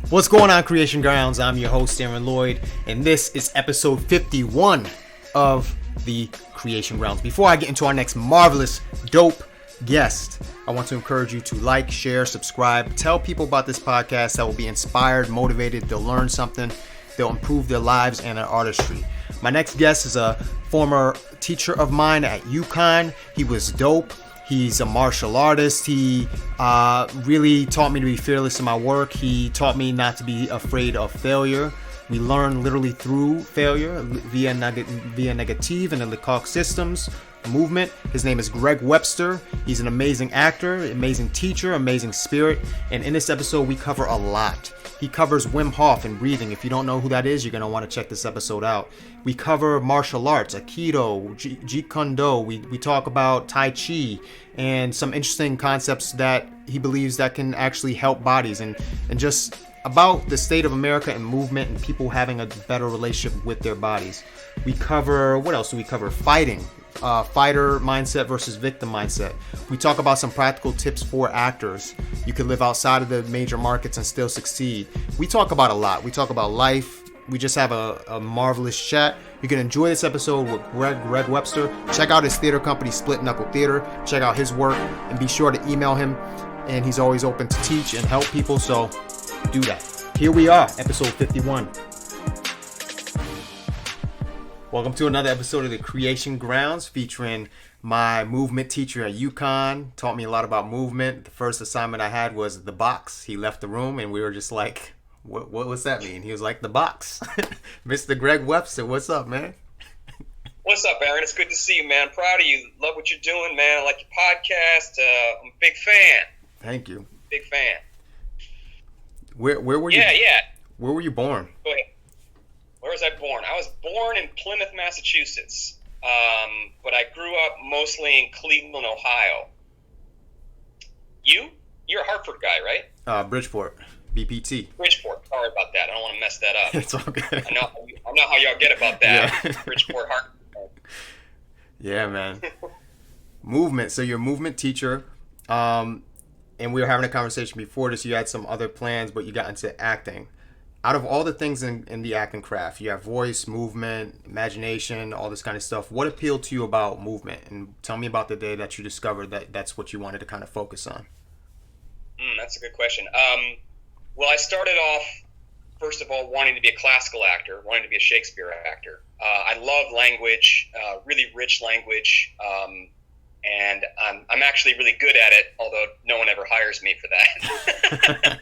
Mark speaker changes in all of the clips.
Speaker 1: What's going on, Creation Grounds? I'm your host, Aaron Lloyd, and this is episode 51 of the Creation Grounds. Before I get into our next marvelous, dope guest, I want to encourage you to like, share, subscribe, tell people about this podcast that will be inspired, motivated, they'll learn something, they'll improve their lives and their artistry. My next guest is a former teacher of mine at UCONN. He was dope. He's a martial artist. He really taught me to be fearless in my work. He taught me not to be afraid of failure. We learn literally through failure via negative and the Lecoq systems movement. His name is Greg Webster. He's an amazing actor, amazing teacher, amazing spirit. And in this episode, we cover a lot. He covers Wim Hof and breathing. If you don't know who that is, you're going to want to check this episode out. We cover martial arts, Aikido, Jeet Kune Do. We talk about Tai Chi and some interesting concepts that he believes that can actually help bodies and just about the state of America and movement and people having a better relationship with their bodies. We cover, what else do we cover? Fighting. Fighter mindset versus victim mindset. We talk about some practical tips for actors. You can live outside of the major markets and still succeed. We talk about a lot. We talk about life. We just have a marvelous chat. You can enjoy this episode with Greg Webster. Check out his theater company, Split Knuckle Theater. Check out his work and be sure to email him. And he's always open to teach and help people, so do that. Here we are, episode 51. Welcome to another episode of the Creation Grounds featuring my movement teacher at UCONN. Taught me a lot about movement. The first assignment I had was the box. He left the room and we were just like, what does that mean? He was like, the box. Mr. Greg Webster, what's up, man?
Speaker 2: What's up, Aaron? It's good to see you, man. Proud of you. Love what you're doing, man. I like your podcast. I'm a big fan.
Speaker 1: Thank you.
Speaker 2: Big fan.
Speaker 1: Where were you?
Speaker 2: Yeah.
Speaker 1: Where were you born?
Speaker 2: Go ahead. Where was I born? I was born in Plymouth, Massachusetts, but I grew up mostly in Cleveland, Ohio. You're a Hartford guy, right?
Speaker 1: Bridgeport, BPT.
Speaker 2: Bridgeport. Sorry about that. I don't want to mess that up.
Speaker 1: It's all good.
Speaker 2: I know how y'all get about that. Yeah. Bridgeport, Hartford.
Speaker 1: Yeah, man. Movement. So you're a movement teacher, and we were having a conversation before this. You had some other plans, but you got into acting. Out of all the things in the acting craft, you have voice, movement, imagination, all this kind of stuff. What appealed to you about movement? And tell me about the day that you discovered that that's what you wanted to kind of focus on.
Speaker 2: That's a good question. Well, I started off, first of all, wanting to be a classical actor, wanting to be a Shakespeare actor. I love language, really rich language, and I'm actually really good at it, although no one ever hires me for that.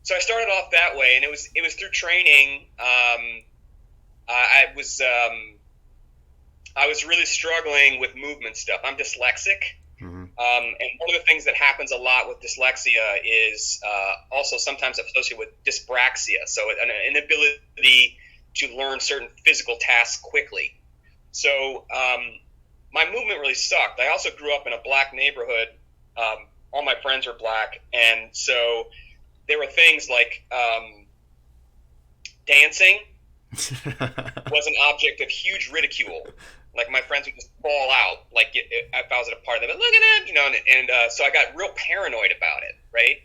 Speaker 2: So I started off that way, and it was through training. I was really struggling with movement stuff. I'm dyslexic, and one of the things that happens a lot with dyslexia is also sometimes associated with dyspraxia, so an inability to learn certain physical tasks quickly. So my movement really sucked. I also grew up in a black neighborhood. All my friends were black, and so there were things like dancing was an object of huge ridicule. Like my friends would just fall out, like if I was at a party, they'd be like, look at him, and so I got real paranoid about it, right?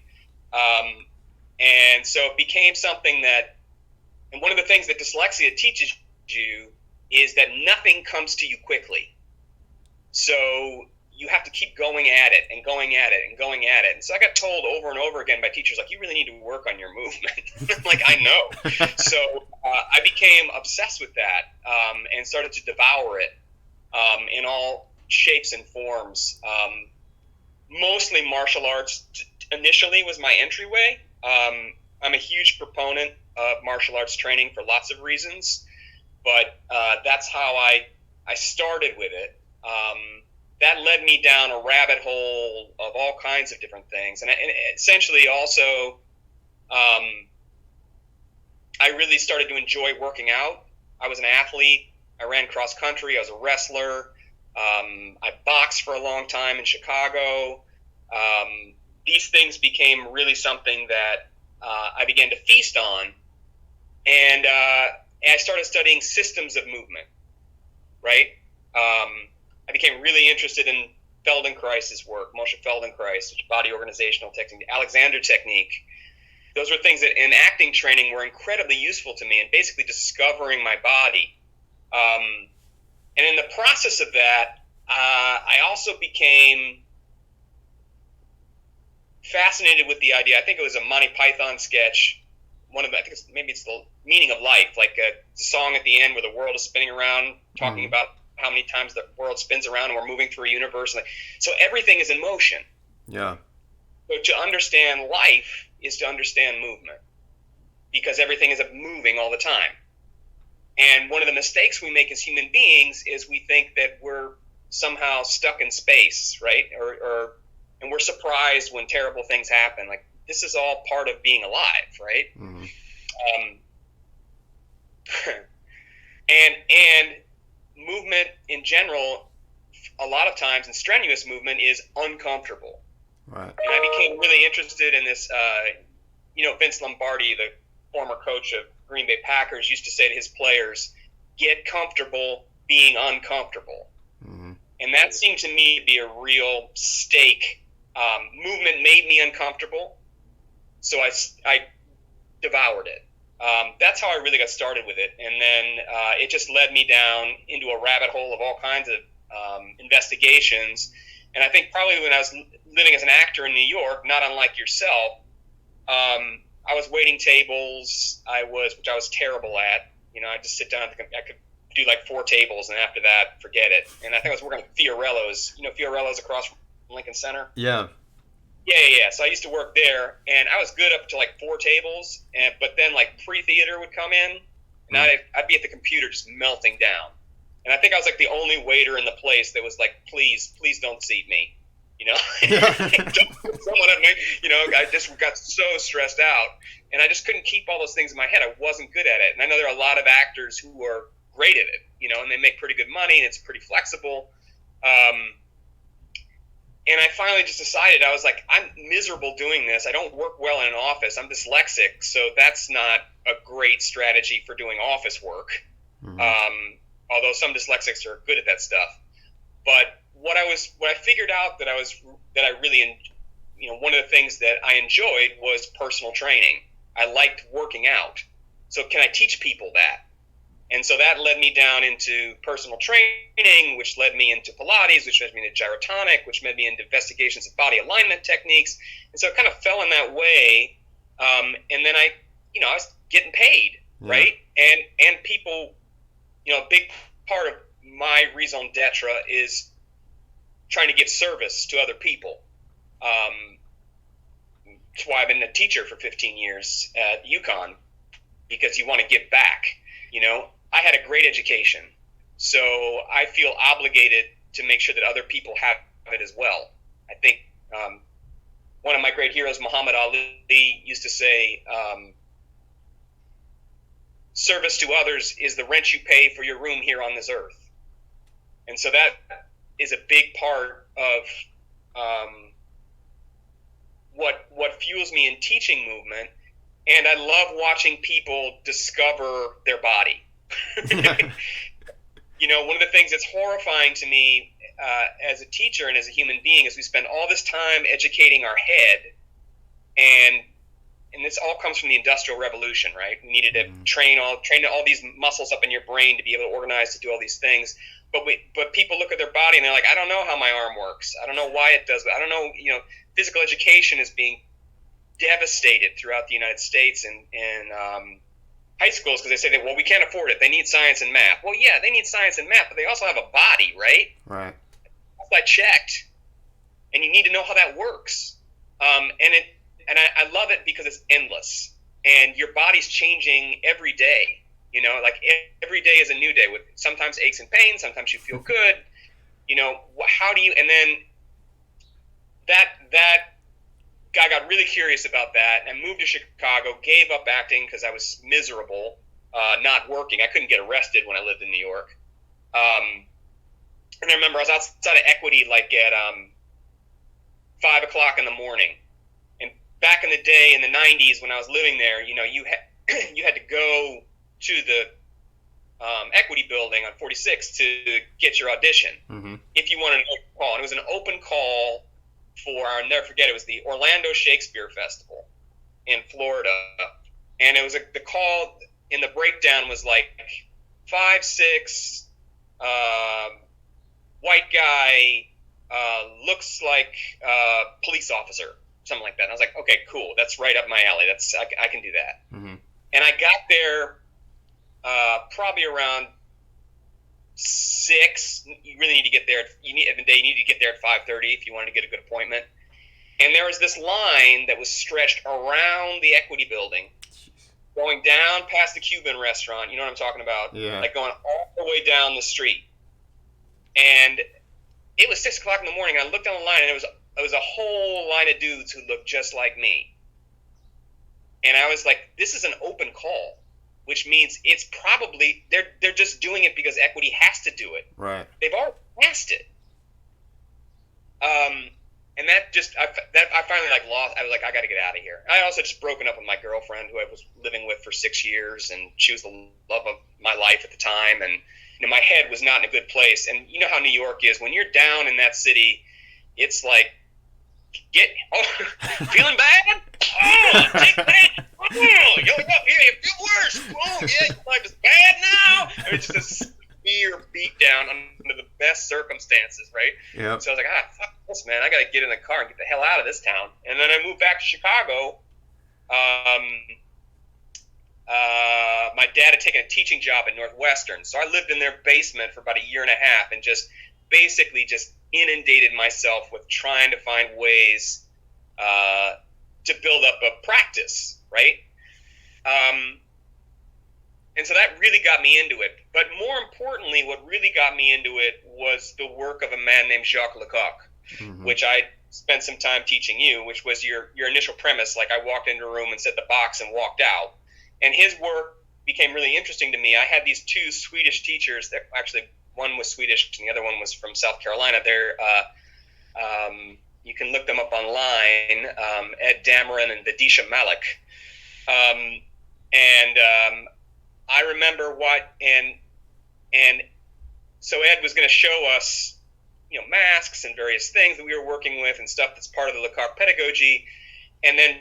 Speaker 2: And so it became something that, and one of the things that dyslexia teaches you is that nothing comes to you quickly. So you have to keep going at it and going at it and going at it. And so I got told over and over again by teachers, like, you really need to work on your movement. Like, I know. So I became obsessed with that and started to devour it in all shapes and forms. Mostly martial arts initially was my entryway. I'm a huge proponent of martial arts training for lots of reasons, but that's how I started with it. That led me down a rabbit hole of all kinds of different things. And essentially also, I really started to enjoy working out. I was an athlete. I ran cross country. I was a wrestler. I boxed for a long time in Chicago. These things became really something that I began to feast on. And I started studying systems of movement, right? I became really interested in Feldenkrais's work, Moshe Feldenkrais, body organizational technique, Alexander technique. Those were things that in acting training were incredibly useful to me in basically discovering my body. And in the process of that, I also became fascinated with the idea. I think it was a Monty Python sketch. I think maybe it's the Meaning of Life, like a song at the end where the world is spinning around, talking about how many times the world spins around and we're moving through a universe. So everything is in motion.
Speaker 1: Yeah.
Speaker 2: So to understand life is to understand movement, because everything is moving all the time. And one of the mistakes we make as human beings is we think that we're somehow stuck in space, right? And we're surprised when terrible things happen. Like, this is all part of being alive, right? Mm-hmm. And movement in general, a lot of times, and strenuous movement, is uncomfortable.
Speaker 1: Right.
Speaker 2: And I became really interested in this. Vince Lombardi, the former coach of Green Bay Packers, used to say to his players, "Get comfortable being uncomfortable." Mm-hmm. And that seemed to me to be a real stake. Movement made me uncomfortable, so I devoured it. That's how I really got started with it. And then it just led me down into a rabbit hole of all kinds of investigations. And I think probably when I was living as an actor in New York, not unlike yourself, I was waiting tables, which I was terrible at. I'd just sit down, I could do like 4 tables, and after that, forget it. And I think I was working at Fiorello's. Fiorello's across from Lincoln Center?
Speaker 1: Yeah.
Speaker 2: Yeah. So I used to work there, and I was good up to like 4 tables, but then like pre-theater would come in, and I'd be at the computer just melting down. And I think I was like the only waiter in the place that was like, please don't seat me. Someone at me, I just got so stressed out, and I just couldn't keep all those things in my head. I wasn't good at it. And I know there are a lot of actors who are great at it, and they make pretty good money, and it's pretty flexible. And I finally just decided, I was like, I'm miserable doing this. I don't work well in an office. I'm dyslexic, so that's not a great strategy for doing office work. Mm-hmm. Although some dyslexics are good at that stuff. But what I figured out that I really, one of the things that I enjoyed was personal training. I liked working out. So can I teach people that? And so that led me down into personal training, which led me into Pilates, which led me into Gyrotonic, which led me into investigations of body alignment techniques. And so it kind of fell in that way. And then I was getting paid, right? And people, a big part of my raison d'etre is trying to give service to other people. That's why I've been a teacher for 15 years at UCONN, because you want to give back. I had a great education, so I feel obligated to make sure that other people have it as well. I think one of my great heroes, Muhammad Ali, used to say, service to others is the rent you pay for your room here on this earth. And so that is a big part of what fuels me in teaching movement. And I love watching people discover their body. One of the things that's horrifying to me as a teacher and as a human being is we spend all this time educating our head, and this all comes from the Industrial Revolution, right? We needed to train all these muscles up in your brain to be able to organize, to do all these things. But people look at their body and they're like, I don't know how my arm works. I don't know why it does. I don't know. Physical education is being devastated throughout the United States and high schools, because they say that, well, we can't afford it. They need science and math. Well, yeah, they need science and math, but they also have a body, right?
Speaker 1: Right.
Speaker 2: I checked, and you need to know how that works. And I love it because it's endless, and your body's changing every day. Like every day is a new day with sometimes aches and pains. Sometimes you feel good. How do you? And then that. I got really curious about that and moved to Chicago, gave up acting because I was miserable, not working. I couldn't get arrested when I lived in New York. And I remember I was outside of Equity like at 5 o'clock in the morning. And back in the day, in the 90s, when I was living there, you had to go to Equity Building on 46 to get your audition.
Speaker 1: Mm-hmm.
Speaker 2: If you wanted an open call. And it was an open call for, I'll never forget, it was the Orlando Shakespeare Festival in Florida. And it was the call in the breakdown was like 5'6", white guy, looks like police officer, something like that. And I was like, okay, cool. That's right up my alley. I can do that.
Speaker 1: Mm-hmm.
Speaker 2: And I got there probably around 6. You really need to get there. You need to get there at 5:30 if you wanted to get a good appointment. And there was this line that was stretched around the Equity Building, going down past the Cuban restaurant. You know what I'm talking about?
Speaker 1: Yeah.
Speaker 2: Like going all the way down the street. And it was 6 o'clock in the morning. And I looked down the line, and it was a whole line of dudes who looked just like me. And I was like, this is an open call, which means it's probably they're just doing it because Equity has to do it.
Speaker 1: Right.
Speaker 2: They've already passed it. And that just I finally like lost. I was like, I got to get out of here. I also just broken up with my girlfriend, who I was living with for 6 years, and she was the love of my life at the time. And my head was not in a good place. And you know how New York is when you're down in that city. It's like feeling bad. Oh, take that. Oh, yo, up here, you feel worse. Oh, yeah, your life is bad now. I mean, just a severe beatdown under the best circumstances, right?
Speaker 1: Yeah.
Speaker 2: So I was like, fuck this, man. I got to get in the car and get the hell out of this town. And then I moved back to Chicago. My dad had taken a teaching job at Northwestern, so I lived in their basement for about a year and a half and just basically just inundated myself with trying to find ways to build up a practice, right? And so that really got me into it. But more importantly, what really got me into it was the work of a man named Jacques Lecoq,
Speaker 1: Mm-hmm.
Speaker 2: which I spent some time teaching you, which was your initial premise. Like, I walked into a room and set the box and walked out. And his work became really interesting to me. I had these 2 Swedish teachers that actually, one was Swedish and the other one was from South Carolina. They're you can look them up online, Ed Dameron and Vidisha Malik. I remember and so Ed was going to show us, masks and various things that we were working with and stuff that's part of the Lecoq pedagogy. And then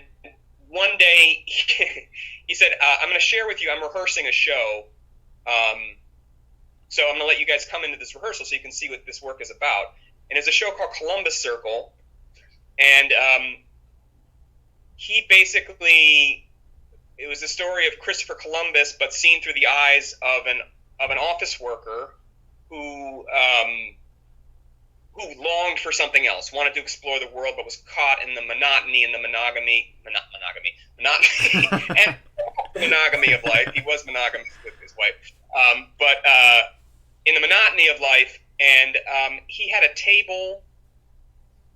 Speaker 2: one day he said, I'm going to share with you, I'm rehearsing a show. So I'm going to let you guys come into this rehearsal so you can see what this work is about. And it's a show called Columbus Circle. And he basically, it was the story of Christopher Columbus, but seen through the eyes of an office worker who longed for something else, wanted to explore the world, but was caught in the monotony and the monogamy and the monogamy of life. He was monogamous with his wife, but in the monotony of life. And he had a table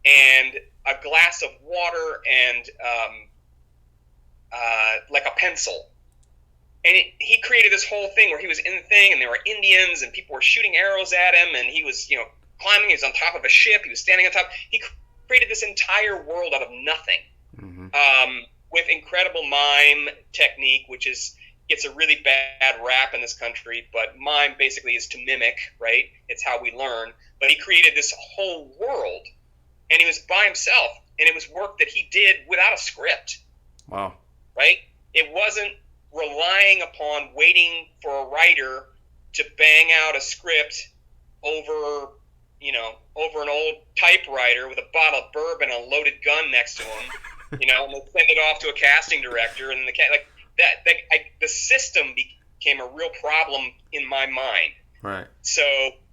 Speaker 2: and a glass of water and like a pencil. And he created this whole thing where he was in the thing, and there were Indians, and people were shooting arrows at him, and he was, climbing. He was on top of a ship. He was standing on top. He created this entire world out of nothing,
Speaker 1: Mm-hmm.
Speaker 2: with incredible mime technique, which gets a really bad rap in this country. But mime basically is to mimic, right? It's how we learn. But he created this whole world, and he was by himself, and it was work that he did without a script.
Speaker 1: Wow.
Speaker 2: Right? It wasn't relying upon waiting for a writer to bang out a script over an old typewriter with a bottle of bourbon and a loaded gun next to him, and they send it off to a casting director, and the system became a real problem in my mind.
Speaker 1: Right.
Speaker 2: So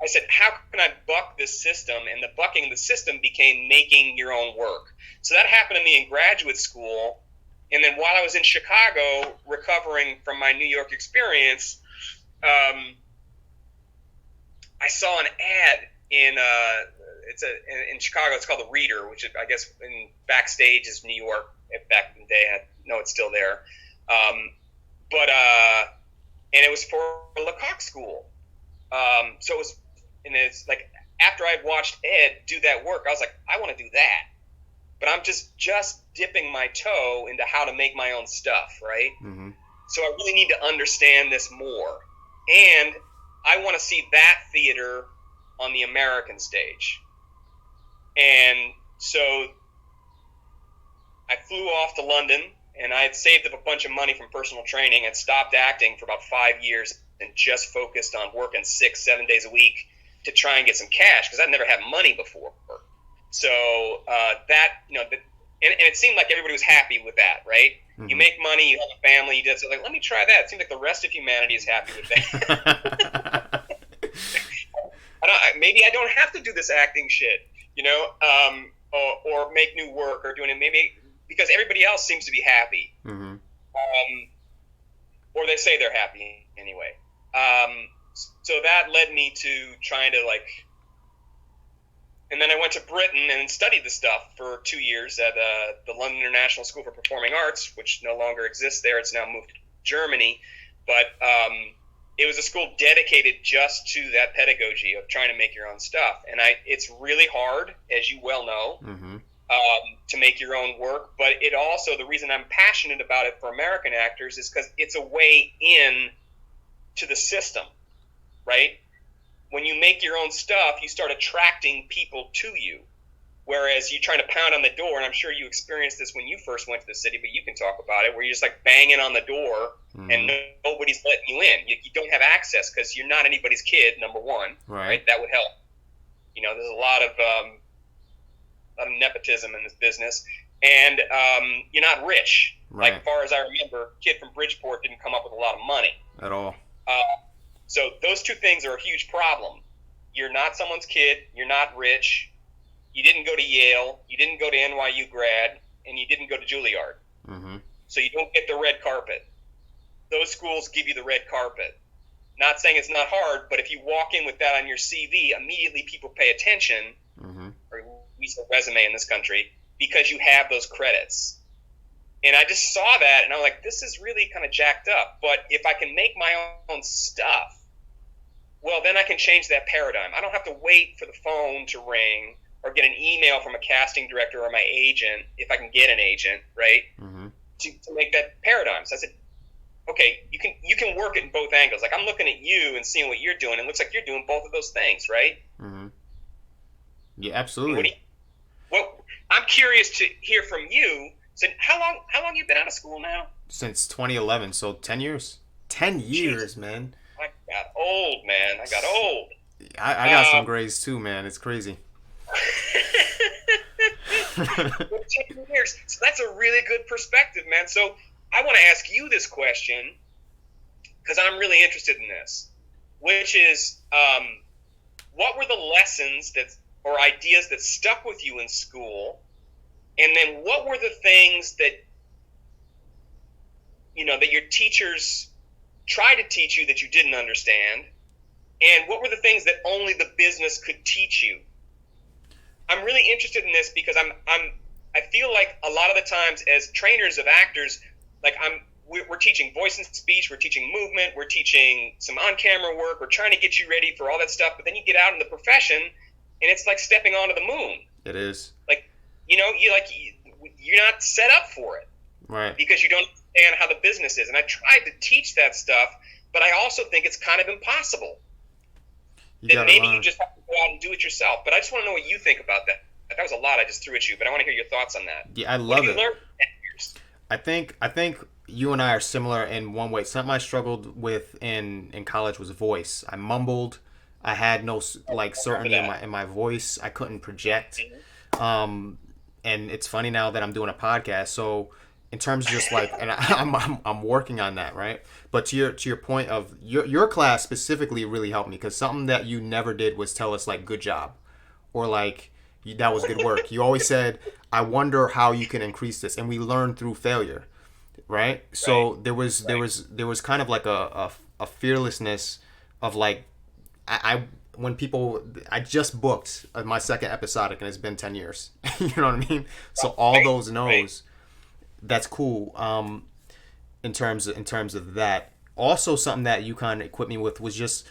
Speaker 2: I said, how can I buck this system? And the bucking the system became making your own work. So that happened to me in graduate school. And then while I was in Chicago recovering from my New York experience, I saw an ad in Chicago. It's called The Reader, which I guess in backstage is New York back in the day. I know it's still there. And it was for Lecoq School. So it's like after I watched Ed do that work, I was like, I want to do that. But I'm just dipping my toe into how to make my own stuff, right?
Speaker 1: Mm-hmm.
Speaker 2: So I really need to understand this more. and I want to see that theater on the American stage. And so I flew off to London, and I had saved up a bunch of money from personal training and stopped acting for about 5 years and just focused on working 6-7 days a week to try and get some cash, because I'd never had money before. So that, you know, and it seemed like everybody was happy with that, right? Mm-hmm. You make money, you have a family, you did so, like, let me try that. It seems like the rest of humanity is happy with that. Maybe I don't have to do this acting shit, you know, or make new work or doing it, maybe because everybody else seems to be happy. Mm-hmm. Or they say they're happy anyway. So that led me to trying to, like, and then I went to Britain and studied the stuff for 2 years at the London International School for Performing Arts, which no longer exists there. It's now moved to Germany. But it was a school dedicated just to that pedagogy of trying to make your own stuff. And it's really hard, as you well know, mm-hmm. To make your own work. But it also, the reason I'm passionate about it for American actors is because it's a way in to the system, right? When you make your own stuff, you start attracting people to you. Whereas you try to pound on the door, and I'm sure you experienced this when you first went to the city, but you can talk about it, where you're just like banging on the door, mm-hmm. and nobody's letting you in. You don't have access because you're not anybody's kid, number one. Right? That would help. You know, there's a lot of nepotism in this business. And you're not rich. Right. Like, as far as I remember, a kid from Bridgeport didn't come up with a lot of money.
Speaker 1: At all.
Speaker 2: So those two things are a huge problem. You're not someone's kid. You're not rich. You didn't go to Yale. You didn't go to NYU grad. And you didn't go to Juilliard. Mm-hmm. So you don't get the red carpet. Those schools give you the red carpet. Not saying it's not hard, but if you walk in with that on your CV, immediately people pay attention, mm-hmm. or at least a resume in this country, because you have those credits. And I just saw that, and I'm like, this is really kind of jacked up. But if I can make my own stuff, well, then I can change that paradigm. I don't have to wait for the phone to ring or get an email from a casting director or my agent, if I can get an agent, right, mm-hmm. to make that paradigm. So I said, okay, you can work it in both angles. Like, I'm looking at you and seeing what you're doing. It looks like you're doing both of those things, right?
Speaker 1: Mm-hmm. Yeah, absolutely.
Speaker 2: I'm curious to hear from you. So how long you been out of school now?
Speaker 1: Since 2011, so 10 years. 10 years, man.
Speaker 2: I got old, man. I got old.
Speaker 1: I got some grades too, man. It's crazy.
Speaker 2: 10 years. So that's a really good perspective, man. So I want to ask you this question, because I'm really interested in this, which is, what were the lessons or ideas that stuck with you in school? And then what were the things that, you know, that your teachers tried to teach you that you didn't understand? And what were the things that only the business could teach you? I'm really interested in this because I feel like a lot of the times as trainers of actors, like we're teaching voice and speech, we're teaching movement, we're teaching some on-camera work, we're trying to get you ready for all that stuff, but then you get out in the profession and it's like stepping onto the moon.
Speaker 1: It is.
Speaker 2: Like, you know, you're not set up for it.
Speaker 1: Right.
Speaker 2: Because you don't understand how the business is. And I tried to teach that stuff, but I also think it's kind of impossible. That maybe you just have to go out and do it yourself. But I just want to know what you think about that. That was a lot I just threw at you, but I want to hear your thoughts on that.
Speaker 1: Yeah, I love it.
Speaker 2: What have you learned in 10 years?
Speaker 1: I think you and I are similar in one way. Something I struggled with in college was voice. I mumbled. I had no certainty in my voice. I couldn't project. Mm-hmm. And it's funny now that I'm doing a podcast. So in terms of just like, and I'm working on that, right? But to your point of your class specifically really helped me, because something that you never did was tell us like good job, or like that was good work. You always said, I wonder how you can increase this, and we learned through failure, right? So there was kind of like a fearlessness of like I just booked my second episodic and it's been 10 years. You know what I mean? So all those no's, that's cool. In terms of that. Also, something that UCONN equipped me with was just,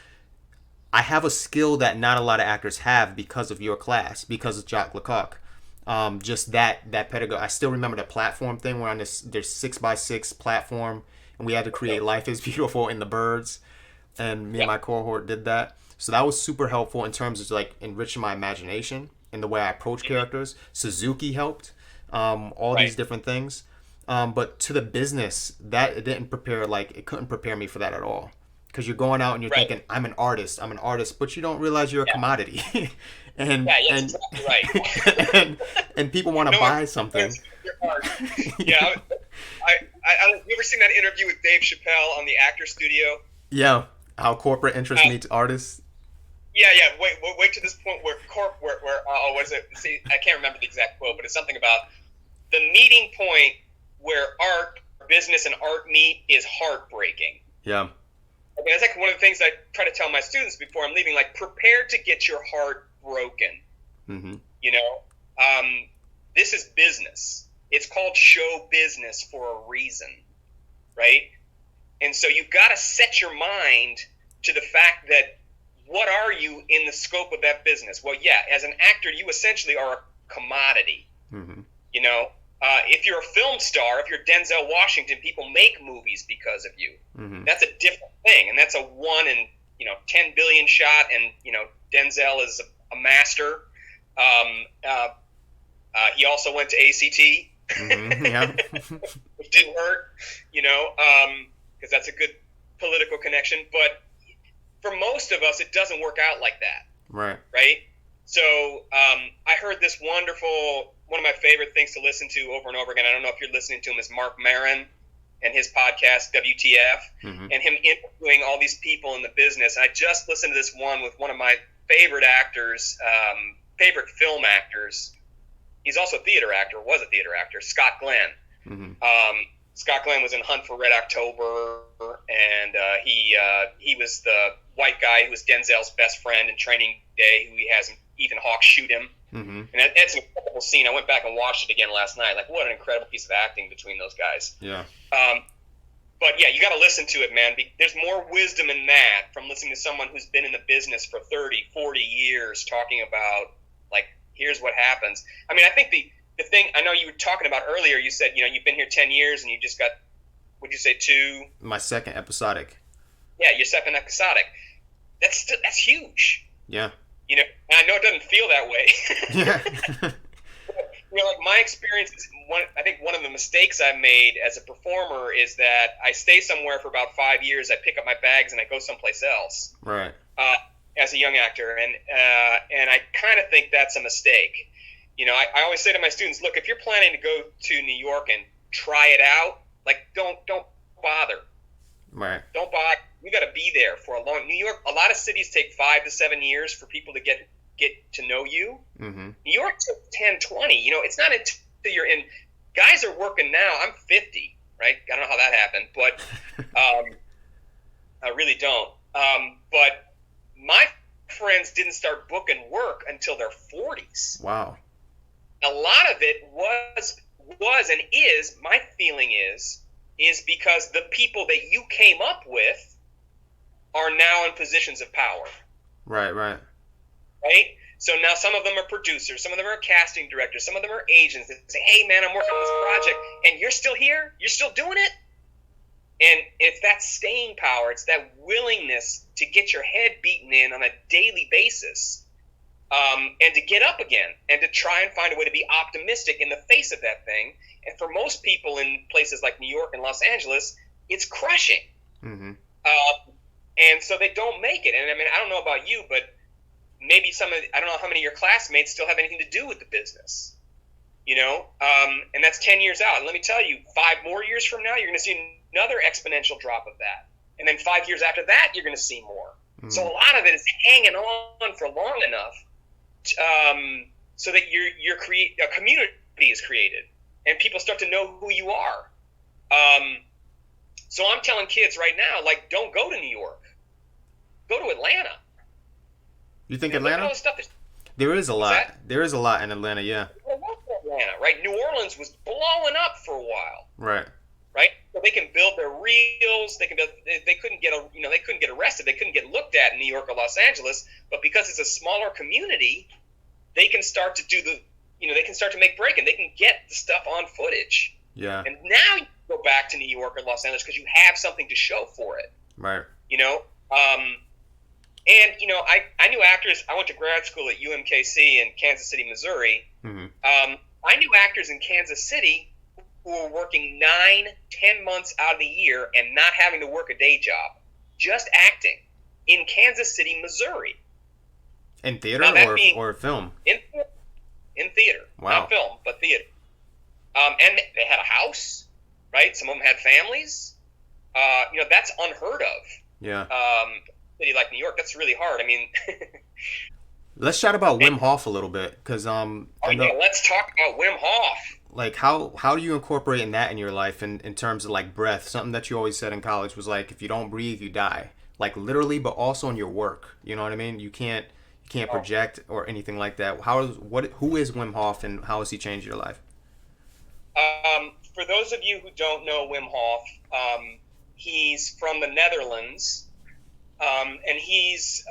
Speaker 1: I have a skill that not a lot of actors have because of your class, because of Jacques Lecoq. Just that pedagogy. I still remember the platform thing. We're on there's 6x6 platform, and we had to create Life is Beautiful in the Birds. and me and my cohort did that. So that was super helpful in terms of like enriching my imagination and the way I approach characters. Suzuki helped, all these different things. But to the business, that it didn't prepare, like it couldn't prepare me for that at all. Because you're going out and you're thinking, I'm an artist, but you don't realize you're a commodity. and
Speaker 2: exactly right.
Speaker 1: and people want to buy something.
Speaker 2: Yeah, you ever seen that interview with Dave Chappelle on the Actor Studio?
Speaker 1: Yeah, how corporate interest meets artists.
Speaker 2: Yeah. Wait to this point where what is it? See, I can't remember the exact quote, but it's something about the meeting point where art, business, and art meet is heartbreaking.
Speaker 1: Yeah.
Speaker 2: Okay, that's like one of the things I try to tell my students before I'm leaving. Like, prepare to get your heart broken.
Speaker 1: Mm-hmm.
Speaker 2: You know, this is business. It's called show business for a reason, right? And so you've got to set your mind to the fact that what are you in the scope of that business? Well, yeah, as an actor, you essentially are a commodity.
Speaker 1: Mm-hmm.
Speaker 2: You know, if you're a film star, if you're Denzel Washington, people make movies because of you.
Speaker 1: Mm-hmm.
Speaker 2: That's a different thing, and that's a 1 in 10 billion shot. And Denzel is a master. He also went to ACT,
Speaker 1: mm-hmm. Yeah,
Speaker 2: which didn't hurt, because that's a good political connection. But for most of us, it doesn't work out like that. Right. So I heard this wonderful, one of my favorite things to listen to over and over again. I don't know if you're listening to him, is Mark Maron and his podcast, WTF,
Speaker 1: mm-hmm.
Speaker 2: and him interviewing all these people in the business. I just listened to this one with one of my favorite actors, favorite film actors. He's also a theater actor, was a theater actor, Scott Glenn.
Speaker 1: Mm-hmm.
Speaker 2: Scott Glenn was in Hunt for Red October, and he was the white guy who was Denzel's best friend in Training Day, who he has Ethan Hawke shoot him.
Speaker 1: Mm-hmm.
Speaker 2: And that's an incredible scene. I went back and watched it again last night. Like, what an incredible piece of acting between those guys.
Speaker 1: Yeah.
Speaker 2: But yeah, you got to listen to it, man. There's more wisdom in that from listening to someone who's been in the business for 30, 40 years talking about, like, here's what happens. I mean, I think the thing, I know you were talking about earlier, you said, you've been here 10 years and you just got, would you say 2?
Speaker 1: My second episodic.
Speaker 2: Yeah, your second episodic. That's huge.
Speaker 1: Yeah.
Speaker 2: And I know it doesn't feel that way.
Speaker 1: Yeah.
Speaker 2: Like my experience is I think one of the mistakes I've made as a performer is that I stay somewhere for about 5 years, I pick up my bags and I go someplace else.
Speaker 1: Right.
Speaker 2: As a young actor, and I kind of think that's a mistake. I always say to my students, look, if you're planning to go to New York and try it out, like don't bother.
Speaker 1: Right.
Speaker 2: Don't bother. You got to be there for a long. New York, a lot of cities take 5 to 7 years for people to get to know you.
Speaker 1: Mm-hmm. New
Speaker 2: York took 10, 20. It's not until you're in. Guys are working now. I'm 50, right? I don't know how that happened, but I really don't. But my friends didn't start booking work until their 40s.
Speaker 1: Wow.
Speaker 2: A lot of it was and is, my feeling is because the people that you came up with are now in positions of power.
Speaker 1: Right.
Speaker 2: So now some of them are producers, some of them are casting directors, some of them are agents that say, hey, man, I'm working on this project, and you're still here? You're still doing it? And it's that staying power, it's that willingness to get your head beaten in on a daily basis, and to get up again and to try and find a way to be optimistic in the face of that thing. And for most people in places like New York and Los Angeles, it's crushing.
Speaker 1: Mm-hmm.
Speaker 2: And so they don't make it. And I mean, I don't know about you, but maybe I don't know how many of your classmates still have anything to do with the business, and that's 10 years out. And let me tell you, 5 more years from now, you're going to see another exponential drop of that. And then 5 years after that, you're going to see more. Mm-hmm. So a lot of it is hanging on for long enough so that a community is created and people start to know who you are. So I'm telling kids right now, like, don't go to New York. Go to Atlanta.
Speaker 1: You think Atlanta? There is a lot. There is a lot in Atlanta, yeah.
Speaker 2: Atlanta, right? New Orleans was blowing up for a while.
Speaker 1: Right.
Speaker 2: So they can build their reels. They couldn't get arrested. They couldn't get looked at in New York or Los Angeles. But because it's a smaller community, they can start to they can start to make break, and they can get the stuff on footage.
Speaker 1: Yeah.
Speaker 2: And now you go back to New York or Los Angeles because you have something to show for it.
Speaker 1: Right.
Speaker 2: And, you know, I knew actors. I went to grad school at UMKC in Kansas City, Missouri.
Speaker 1: Mm-hmm.
Speaker 2: I knew actors in Kansas City who were working 9-10 months out of the year and not having to work a day job, just acting in Kansas City, Missouri.
Speaker 1: In theater or film?
Speaker 2: In theater.
Speaker 1: Wow.
Speaker 2: Not film, but theater. And they had a house, right? Some of them had families. You know, that's unheard of.
Speaker 1: Yeah.
Speaker 2: City like New York, that's really hard. I mean,
Speaker 1: let's chat about Wim Hof a little bit, because
Speaker 2: let's talk about Wim Hof.
Speaker 1: Like, how do you incorporate that in your life in terms of like breath? Something that you always said in college was like, if you don't breathe, you die. Like literally, but also in your work. You know what I mean? You can't project or anything like that. Who is Wim Hof, and how has he changed your life?
Speaker 2: For those of you who don't know Wim Hof, he's from the Netherlands, and he's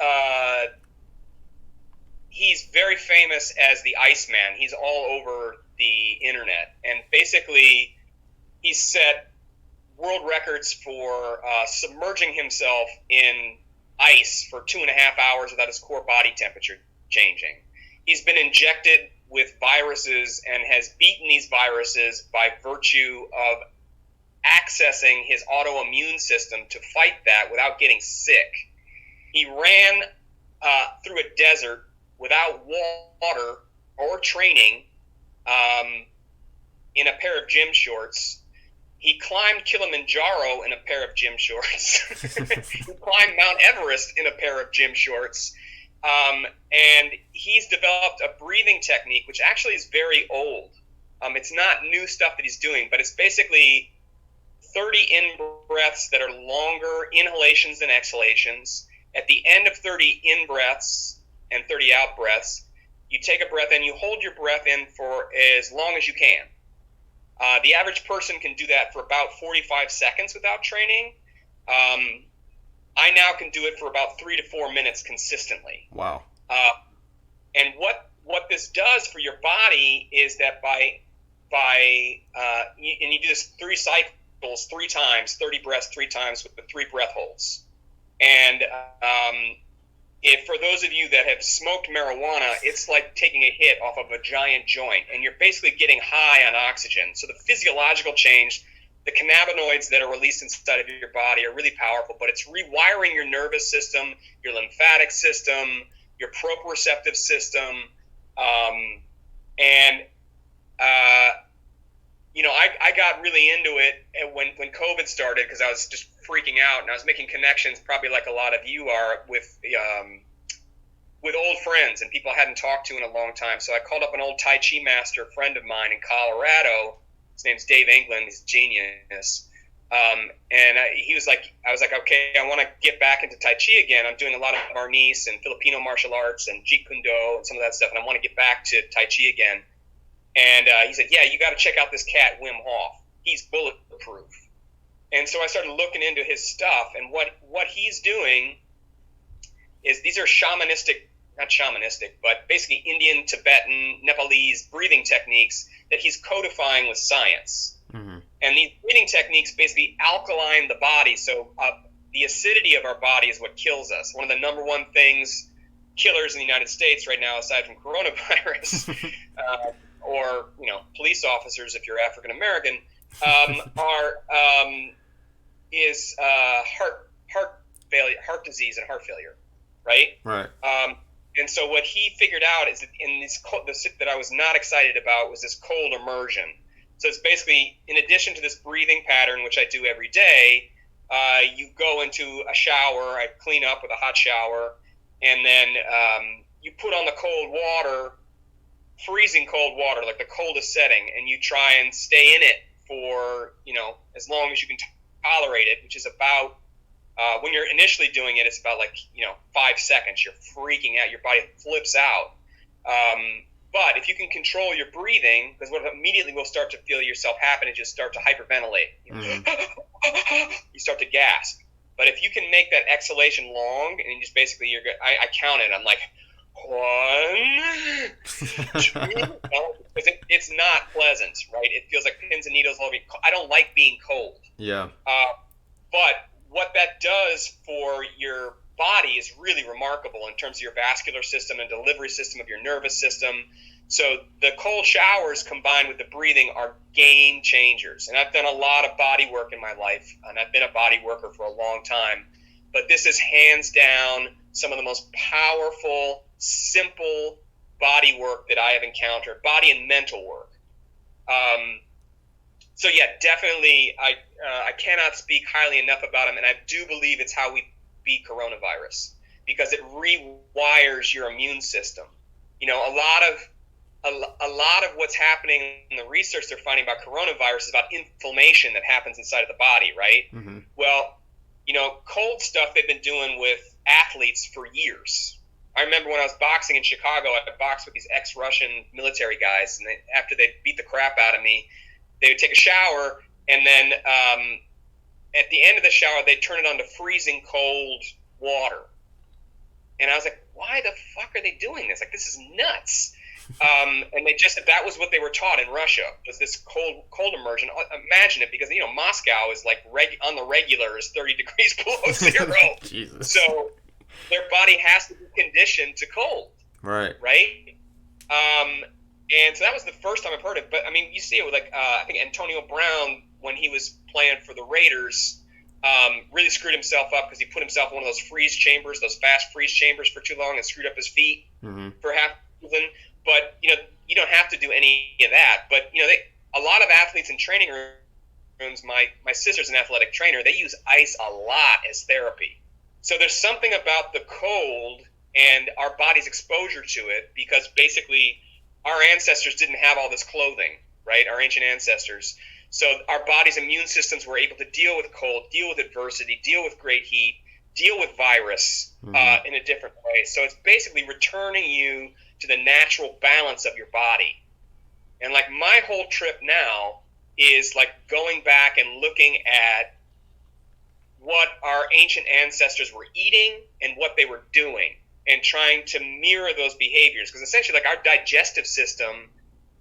Speaker 2: very famous as the Iceman. He's all over the internet, and basically he's set world records for submerging himself in ice for 2.5 hours without his core body temperature changing. He's been injected with viruses and has beaten these viruses by virtue of accessing his autoimmune system to fight that without getting sick. He ran through a desert without water or training in a pair of gym shorts. He climbed Kilimanjaro in a pair of gym shorts. He climbed Mount Everest in a pair of gym shorts. And he's developed a breathing technique, which actually is very old. It's not new stuff that he's doing, but it's basically 30 in-breaths that are longer inhalations than exhalations. At the end of 30 in-breaths and 30 out-breaths, you take a breath in, you hold your breath in for as long as you can. The average person can do that for about 45 seconds without training. I now can do it for about 3 to 4 minutes consistently.
Speaker 1: Wow.
Speaker 2: And what this does for your body is that and you do this 3 cycles 3 times, 30 breaths 3 times with the 3 breath holds. And if for those of you that have smoked marijuana, it's like taking a hit off of a giant joint, and you're basically getting high on oxygen. So the physiological change, the cannabinoids that are released inside of your body are really powerful, but it's rewiring your nervous system, your lymphatic system, your proprioceptive system. You know, I got really into it when COVID started, because I was just freaking out, and I was making connections, probably like a lot of you are, with old friends and people I hadn't talked to in a long time. So I called up an old Tai Chi master friend of mine in Colorado. His name's Dave England. He's a genius. He was like, I was like, okay, I want to get back into Tai Chi again. I'm doing a lot of Arnis and Filipino martial arts and Jeet Kune Do and some of that stuff, and I want to get back to Tai Chi again. And he said, yeah, you got to check out this cat, Wim Hof. He's bulletproof. And so I started looking into his stuff, and what he's doing is, these are not shamanistic, but basically Indian, Tibetan, Nepalese breathing techniques that he's codifying with science.
Speaker 1: Mm-hmm.
Speaker 2: And these breathing techniques basically alkaline the body. So the acidity of our body is what kills us. One of the number one killers in the United States right now, aside from coronavirus, or police officers if you're African American, is heart disease and heart failure, right?
Speaker 1: Right.
Speaker 2: And so what he figured out is that the that I was not excited about was this cold immersion. So it's basically, in addition to this breathing pattern, which I do every day, you go into a shower. I clean up with a hot shower, and then you put on the cold water, freezing cold water, like the coldest setting, and you try and stay in it for as long as you can tolerate it, which is about when you're initially doing it, it's about 5 seconds. You're freaking out, your body flips out. But if you can control your breathing, because what immediately will start to feel yourself happen is just start to hyperventilate.
Speaker 1: Mm-hmm.
Speaker 2: You start to gasp. But if you can make that exhalation long, and just basically you're good. I count it. I'm like, 1, 2. Because it's not pleasant, right? It feels like pins and needles all over you. I don't like being cold.
Speaker 1: Yeah.
Speaker 2: But what that does for your body is really remarkable in terms of your vascular system and delivery system of your nervous system. So the cold showers combined with the breathing are game changers. And I've done a lot of body work in my life, and I've been a body worker for a long time. But this is hands down some of the most powerful, simple body work that I have encountered, body and mental work. So yeah, definitely, I cannot speak highly enough about them, and I do believe it's how we beat coronavirus, because it rewires your immune system. You know, a lot of what's happening in the research they're finding about coronavirus is about inflammation that happens inside of the body, right? Mm-hmm. Well, you know, cold stuff they've been doing with athletes for years. I remember when I was boxing in Chicago, I boxed with these ex-Russian military guys, and after they beat the crap out of me, they would take a shower, and then at the end of the shower, they'd turn it on to freezing cold water. And I was like, why the fuck are they doing this? Like, this is nuts. And they just, that was what they were taught in Russia, was this cold immersion. Imagine it, because, you know, Moscow is like on the regular is 30 degrees below zero.
Speaker 1: Jesus.
Speaker 2: So their body has to be conditioned to cold.
Speaker 1: Right.
Speaker 2: Right? And so that was the first time I've heard it. But, I mean, you see it with, like, I think Antonio Brown, when he was playing for the Raiders, really screwed himself up because he put himself in one of those freeze chambers, those fast freeze chambers for too long, and screwed up his feet for half the season. But, you know, you don't have to do any of that. But, you know, a lot of athletes in training rooms, my sister's an athletic trainer, they use ice a lot as therapy. So there's something about the cold and our body's exposure to it, because basically our ancestors didn't have all this clothing, right? Our ancient ancestors. So our body's immune systems were able to deal with cold, deal with adversity, deal with great heat, deal with virus in a different way. So it's basically returning you to the natural balance of your body. And like my whole trip now is like going back and looking at what our ancient ancestors were eating and what they were doing, and trying to mirror those behaviors. Because essentially, like, our digestive system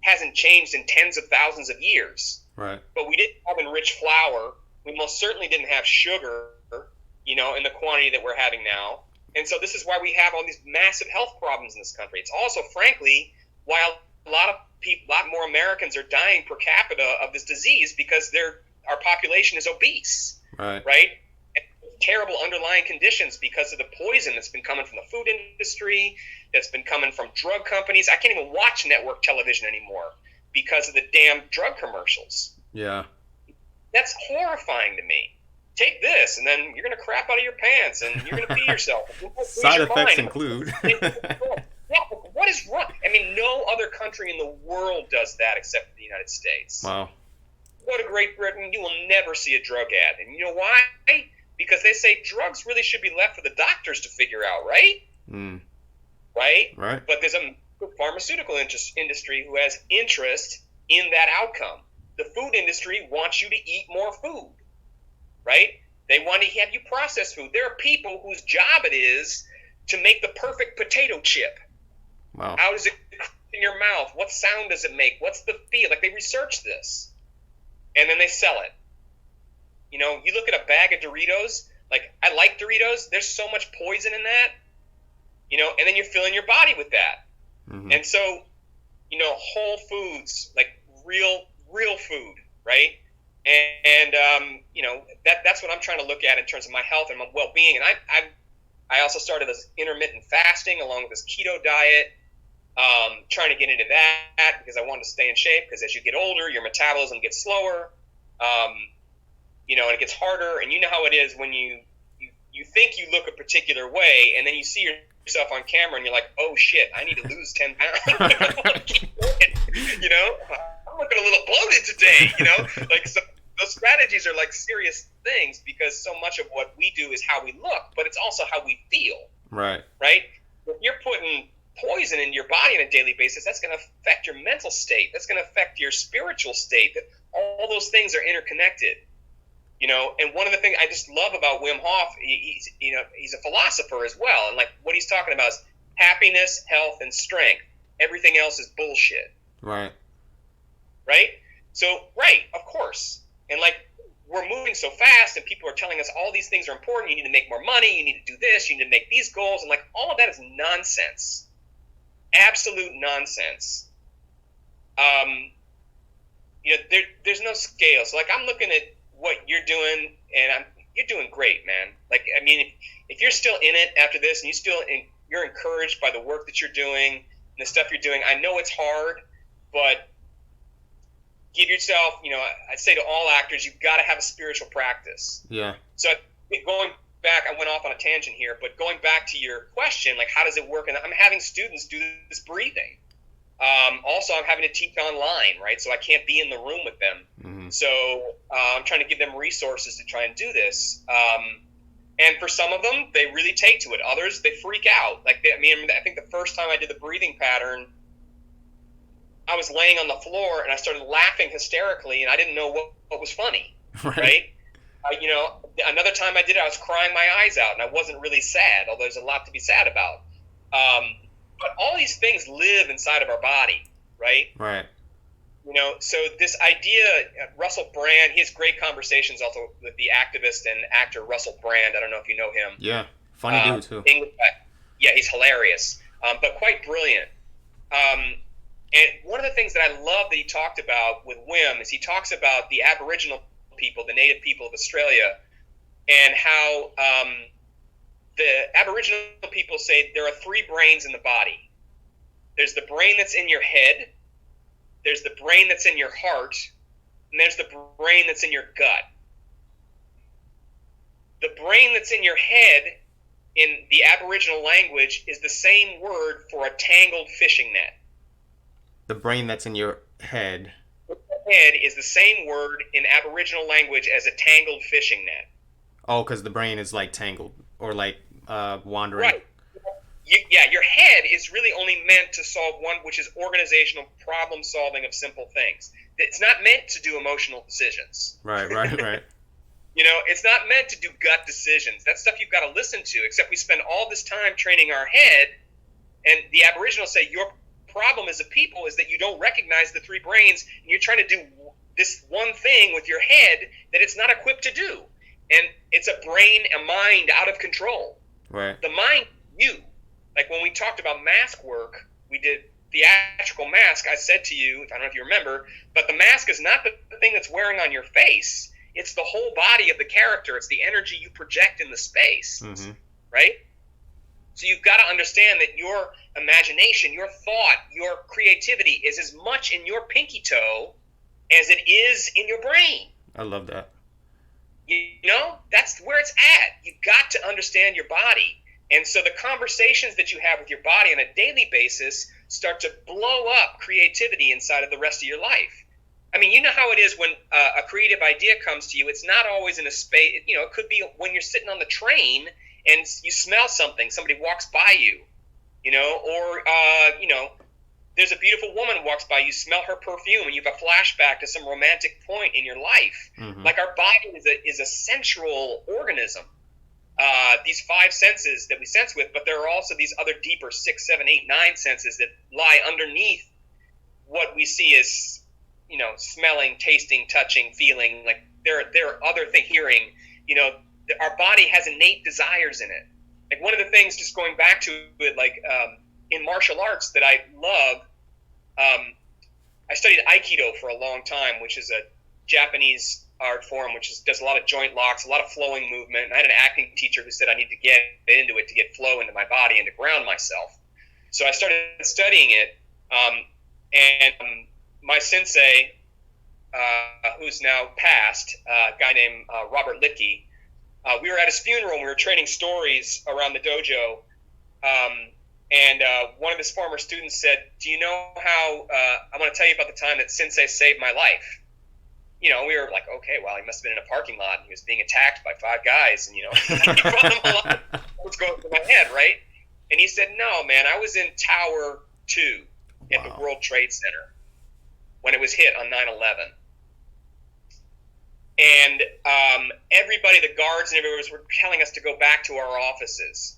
Speaker 2: hasn't changed in tens of thousands of years.
Speaker 1: Right.
Speaker 2: But we didn't have enriched flour. We most certainly didn't have sugar, you know, in the quantity that we're having now. And so this is why we have all these massive health problems in this country. It's also, frankly, why a lot more Americans are dying per capita of this disease, because our population is obese.
Speaker 1: Right.
Speaker 2: Right? Terrible underlying conditions because of the poison that's been coming from the food industry, that's been coming from drug companies. I can't even watch network television anymore because of the damn drug commercials.
Speaker 1: Yeah.
Speaker 2: That's horrifying to me. Take this, and then you're going to crap out of your pants, and you're going to pee yourself.
Speaker 1: Side effects include.
Speaker 2: Yeah, what is wrong? I mean, no other country in the world does that except for the United States.
Speaker 1: Wow.
Speaker 2: Go to Great Britain, you will never see a drug ad. And you know why? Because they say drugs really should be left for the doctors to figure out, right? Right?
Speaker 1: Right.
Speaker 2: But there's a pharmaceutical industry who has interest in that outcome. The food industry wants you to eat more food, right? They want to have you process food. There are people whose job it is to make the perfect potato chip.
Speaker 1: Wow.
Speaker 2: How does it in your mouth? What sound does it make? What's the feel? Like, they research this, and then they sell it. You know, you look at a bag of Doritos, like, I like Doritos. There's so much poison in that, you know, and then you're filling your body with that. And so, you know, whole foods, like real food, right? And you know, that's what I'm trying to look at in terms of my health and my well-being. And I also started this intermittent fasting along with this keto diet, trying to get into that because I wanted to stay in shape, because as you get older, your metabolism gets slower. You know, and it gets harder, and you know how it is when you think you look a particular way, and then you see yourself on camera, and you're like, oh shit, I need to lose 10 pounds. You know, I'm looking a little bloated today, you know? Like, so those strategies are like serious things, because so much of what we do is how we look, but it's also how we feel.
Speaker 1: Right.
Speaker 2: Right? If you're putting poison in your body on a daily basis, that's going to affect your mental state. That's going to affect your spiritual state. All those things are interconnected. You know, and one of the things I just love about Wim Hof, he's a philosopher as well. And like what he's talking about is happiness, health, and strength. Everything else is bullshit.
Speaker 1: Right.
Speaker 2: Right? So, right, of course. And like we're moving so fast, and people are telling us all these things are important. You need to make more money. You need to do this. You need to make these goals. And like all of that is nonsense, absolute nonsense. There's no scale. So like I'm looking at what you're doing, and you're doing great, man. Like I mean, if you're still in it after this, and you're encouraged by the work that you're doing and the stuff you're doing, I know it's hard, but give yourself, I say to all actors, you've got to have a spiritual practice.
Speaker 1: Yeah.
Speaker 2: So going back, I went off on a tangent here, but going back to your question, like how does it work? And I'm having students do this breathing. Also, I'm having to teach online, right? So I can't be in the room with them. Mm-hmm. So I'm trying to give them resources to try and do this. And for some of them, they really take to it. Others, they freak out. I think the first time I did the breathing pattern, I was laying on the floor and I started laughing hysterically, and I didn't know what was funny, right? Another time I did it, I was crying my eyes out, and I wasn't really sad, although there's a lot to be sad about. But all these things live inside of our body, right?
Speaker 1: Right.
Speaker 2: So this idea, Russell Brand, he has great conversations also with the activist and actor Russell Brand. I don't know if you know him.
Speaker 1: Yeah, funny dude too.
Speaker 2: Yeah, he's hilarious, but quite brilliant. And one of the things that I love that he talked about with Wim is he talks about the Aboriginal people, the native people of Australia, and how the Aboriginal people say there are three brains in the body. There's the brain that's in your head, there's the brain that's in your heart, and there's the brain that's in your gut. The brain that's in your head in the Aboriginal language is the same word for a tangled fishing net.
Speaker 1: The brain that's in your head.
Speaker 2: The head is the same word in Aboriginal language as a tangled fishing net.
Speaker 1: Oh, because the brain is like tangled or like wandering.
Speaker 2: Right. Your head is really only meant to solve one, which is organizational problem solving of simple things. It's not meant to do emotional decisions.
Speaker 1: Right.
Speaker 2: It's not meant to do gut decisions. That's stuff you've got to listen to, except we spend all this time training our head, and the Aboriginals say your problem as a people is that you don't recognize the three brains, and you're trying to do this one thing with your head that it's not equipped to do. And it's a brain, a mind out of control.
Speaker 1: Right.
Speaker 2: The mind, like when we talked about mask work, we did theatrical mask, I said to you, I don't know if you remember, but the mask is not the thing that's wearing on your face. It's the whole body of the character. It's the energy you project in the space, right? So you've got to understand that your imagination, your thought, your creativity is as much in your pinky toe as it is in your brain.
Speaker 1: I love that.
Speaker 2: That's where it's at. You've got to understand your body. And so the conversations that you have with your body on a daily basis start to blow up creativity inside of the rest of your life. I mean, you know how it is when a creative idea comes to you. It's not always in a space. It could be when you're sitting on the train and you smell something. Somebody walks by you, or there's a beautiful woman who walks by. You smell her perfume, and you have a flashback to some romantic point in your life. Mm-hmm. Like our body is a sensual organism. These five senses that we sense with, but there are also these other deeper 6, 7, 8, 9 senses that lie underneath what we see as, smelling, tasting, touching, feeling. Like there are other things, hearing. Our body has innate desires in it. Like one of the things, just going back to it, like in martial arts that I love, I studied Aikido for a long time, which is a Japanese art form, which does a lot of joint locks, a lot of flowing movement. And I had an acting teacher who said I need to get into it to get flow into my body and to ground myself. So I started studying it, and my sensei, who's now passed, a guy named Robert Litkey, we were at his funeral and we were trading stories around the dojo, and one of his former students said, do you know how, I want to tell you about the time that sensei saved my life. We were like, okay, well, he must have been in a parking lot and he was being attacked by 5 guys, and, what's going through my head, right? And he said, no, man, I was in Tower 2 at the World Trade Center when it was hit on 9/11. And everybody, the guards and everybody, were telling us to go back to our offices.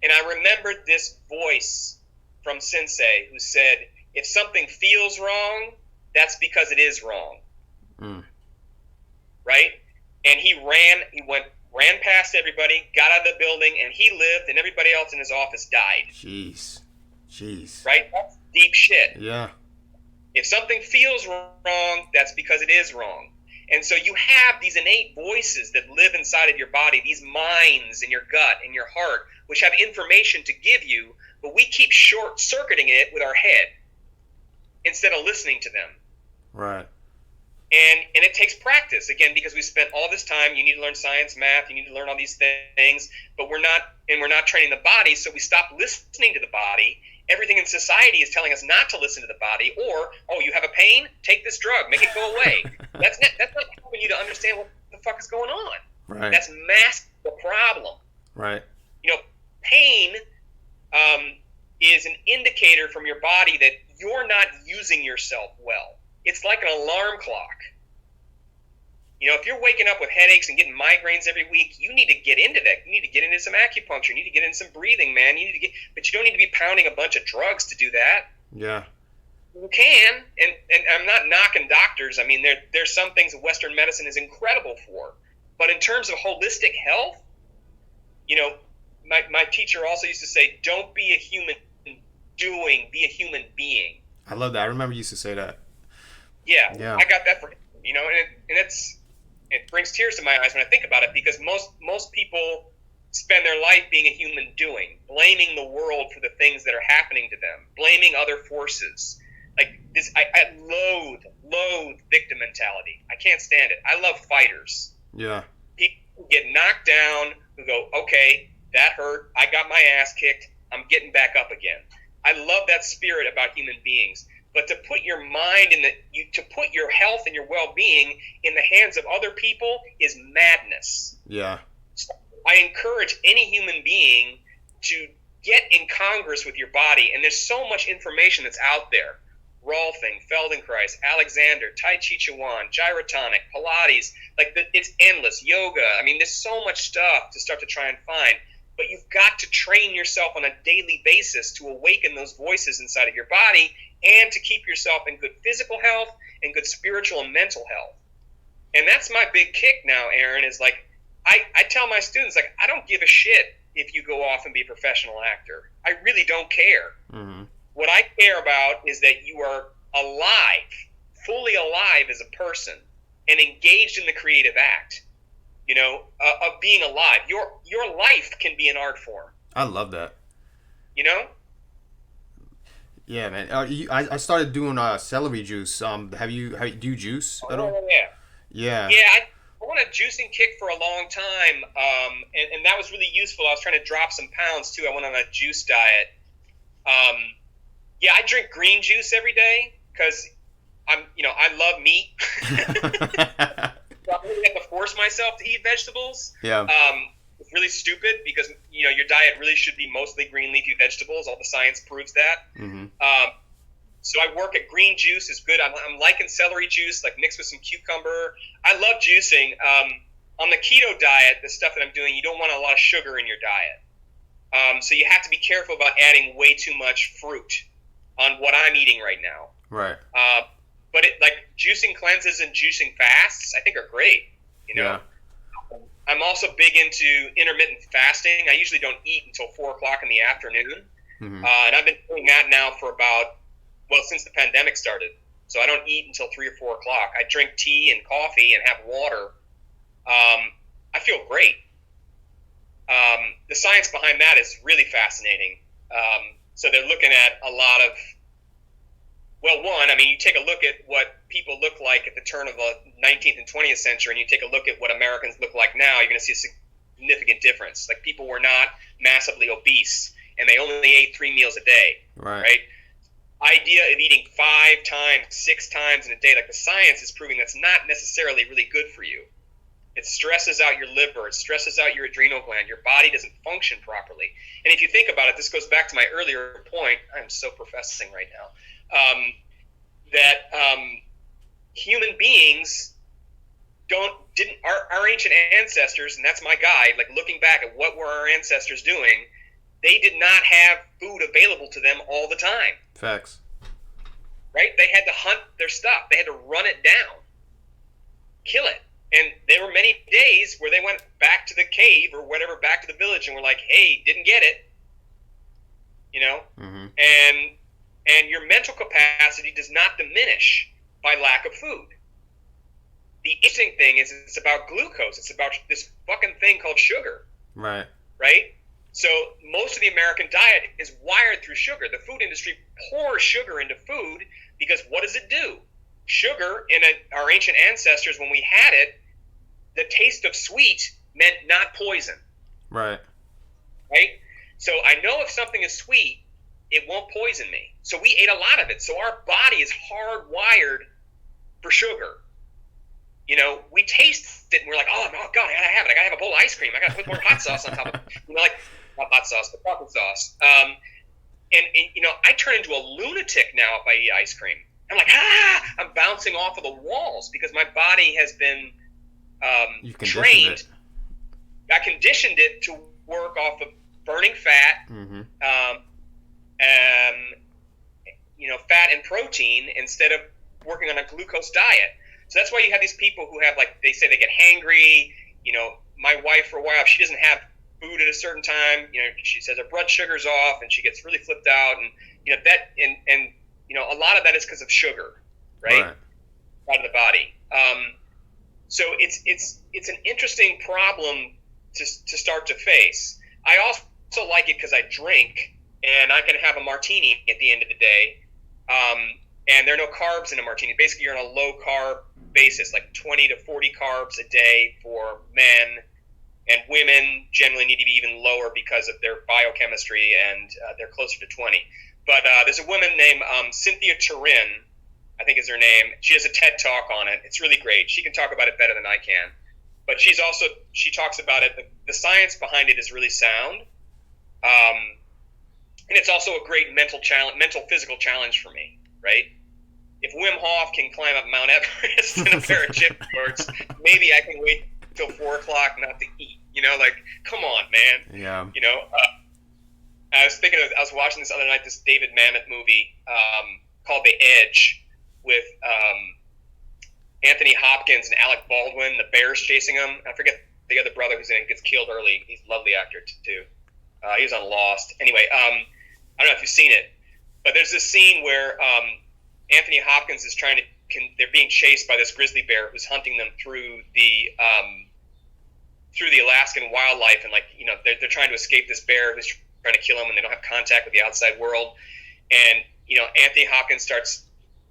Speaker 2: And I remembered this voice from Sensei who said, if something feels wrong, that's because it is wrong. Mm. Right? And he ran past everybody, got out of the building, and he lived, and everybody else in his office died.
Speaker 1: Jeez.
Speaker 2: Right? That's deep shit.
Speaker 1: Yeah.
Speaker 2: If something feels wrong, that's because it is wrong. And so you have these innate voices that live inside of your body, these minds in your gut, in your heart, which have information to give you, but we keep short-circuiting it with our head instead of listening to them.
Speaker 1: Right.
Speaker 2: And it takes practice, again, because we spent all this time. You need to learn science, math, you need to learn all these things, but we're not training the body, so we stop listening to the body. Everything in society is telling us not to listen to the body, or, oh, you have a pain? Take this drug, make it go away. That's not helping you to understand what the fuck is going on.
Speaker 1: Right.
Speaker 2: That's masking the problem.
Speaker 1: Right.
Speaker 2: Pain is an indicator from your body that you're not using yourself well. It's like an alarm clock. If you're waking up with headaches and getting migraines every week, you need to get into that. You need to get into some acupuncture. You need to get into some breathing, man. But you don't need to be pounding a bunch of drugs to do that.
Speaker 1: Yeah.
Speaker 2: You can, and I'm not knocking doctors. I mean, there's some things that Western medicine is incredible for. But in terms of holistic health, my teacher also used to say, don't be a human doing, be a human being.
Speaker 1: I love that. I remember you used to say that.
Speaker 2: Yeah. I got that for him, and it brings tears to my eyes when I think about it, because most people spend their life being a human doing, blaming the world for the things that are happening to them, blaming other forces. Like this, I loathe victim mentality. I can't stand it. I love fighters.
Speaker 1: Yeah.
Speaker 2: People who get knocked down, who go, okay, that hurt. I got my ass kicked. I'm getting back up again. I love that spirit about human beings. But to put your mind to put your health and your well-being in the hands of other people is madness.
Speaker 1: Yeah.
Speaker 2: So I encourage any human being to get in Congress with your body, and there's so much information that's out there. Rolfing, Feldenkrais, Alexander, Tai Chi Chuan, Gyrotonic, Pilates, it's endless. Yoga. I mean, there's so much stuff to start to try and find. But you've got to train yourself on a daily basis to awaken those voices inside of your body and to keep yourself in good physical health and good spiritual and mental health. And that's my big kick now, Aaron, is I tell my students, I don't give a shit if you go off and be a professional actor. I really don't care.
Speaker 1: Mm-hmm.
Speaker 2: What I care about is that you are alive, fully alive as a person, and engaged in the creative act, of being alive. Your life can be an art form.
Speaker 1: I love that. Yeah, man. I started doing celery juice. Do you juice at all? Yeah.
Speaker 2: Yeah, I went on a juicing kick for a long time, and that was really useful. I was trying to drop some pounds too. I went on a juice diet. I drink green juice every day because I love meat. So I really have to force myself to eat vegetables.
Speaker 1: Yeah.
Speaker 2: It's really stupid because your diet really should be mostly green leafy vegetables. All the science proves that.
Speaker 1: Mm-hmm.
Speaker 2: So I work at green juice is good. I'm liking celery juice, mixed with some cucumber. I love juicing. On the keto diet, the stuff that I'm doing, you don't want a lot of sugar in your diet. So you have to be careful about adding way too much fruit on what I'm eating right now.
Speaker 1: Right.
Speaker 2: But juicing cleanses and juicing fasts, I think are great.
Speaker 1: Yeah.
Speaker 2: I'm also big into intermittent fasting. I usually don't eat until 4 o'clock in the afternoon.
Speaker 1: Mm-hmm.
Speaker 2: And I've been doing that now for since the pandemic started. So I don't eat until 3 or 4 o'clock. I drink tea and coffee and have water. I feel great. The science behind that is really fascinating. So they're looking at a lot of, you take a look at what people look like at the turn of the 19th and 20th century, and you take a look at what Americans look like now, you're going to see a significant difference. People were not massively obese, and they only ate 3 meals a day.
Speaker 1: Right?
Speaker 2: Idea of eating 5 times, 6 times in a day, the science is proving that's not necessarily really good for you. It stresses out your liver. It stresses out your adrenal gland. Your body doesn't function properly. And if you think about it, this goes back to my earlier point. I'm so professing right now. That human beings our ancient ancestors, and that's my guide, looking back at what were our ancestors doing, they did not have food available to them all the time.
Speaker 1: Facts.
Speaker 2: Right? They had to hunt their stuff. They had to run it down. Kill it. And there were many days where they went back to the cave or whatever, back to the village, and were like, "Hey, didn't get it,"
Speaker 1: Mm-hmm.
Speaker 2: and your mental capacity does not diminish by lack of food. The interesting thing is it's about glucose. It's about this fucking thing called sugar.
Speaker 1: Right.
Speaker 2: Right? So most of the American diet is wired through sugar. The food industry pours sugar into food because what does it do? Sugar, our ancient ancestors, when we had it, the taste of sweet meant not poison.
Speaker 1: Right.
Speaker 2: Right? So I know if something is sweet, it won't poison me. So we ate a lot of it. So our body is hardwired for sugar. We taste it and we're like, oh God, I gotta have it. I gotta have a bowl of ice cream. I gotta put more hot sauce on top of it. Like, not hot sauce, but chocolate sauce. And I turn into a lunatic now if I eat ice cream. I'm like, I'm bouncing off of the walls because my body has been trained. I conditioned it to work off of burning fat,
Speaker 1: mm-hmm.
Speaker 2: Fat and protein instead of working on a glucose diet. So that's why you have these people who have, like, they say they get hangry. My wife, for a while, she doesn't have food at a certain time. She says her blood sugar's off and she gets really flipped out. And, a lot of that is because of sugar, right? Out of the body. So it's an interesting problem to start to face. I also like it because I drink and I can have a martini at the end of the day. And there are no carbs in a martini. Basically, you're on a low-carb basis, like 20 to 40 carbs a day for men, and women generally need to be even lower because of their biochemistry, and they're closer to 20. But there's a woman named Cynthia Turin, I think is her name. She has a TED Talk on it. It's really great. She can talk about it better than I can. But she talks about it. The science behind it is really sound. And it's also a great mental physical challenge for me, right? If Wim Hof can climb up Mount Everest in a pair of gym shorts, maybe I can wait till 4 o'clock not to eat. Come on, man.
Speaker 1: Yeah.
Speaker 2: I was watching this other night, this David Mamet movie called The Edge with Anthony Hopkins and Alec Baldwin. The bear's chasing him. I forget the other brother who's in it, gets killed early. He's a lovely actor too. He was on Lost. Anyway, I don't know if you've seen it, but there's this scene where Anthony Hopkins is they're being chased by this grizzly bear who's hunting them through the Alaskan wildlife, and they're trying to escape this bear who's trying to kill them, and they don't have contact with the outside world. And Anthony Hopkins starts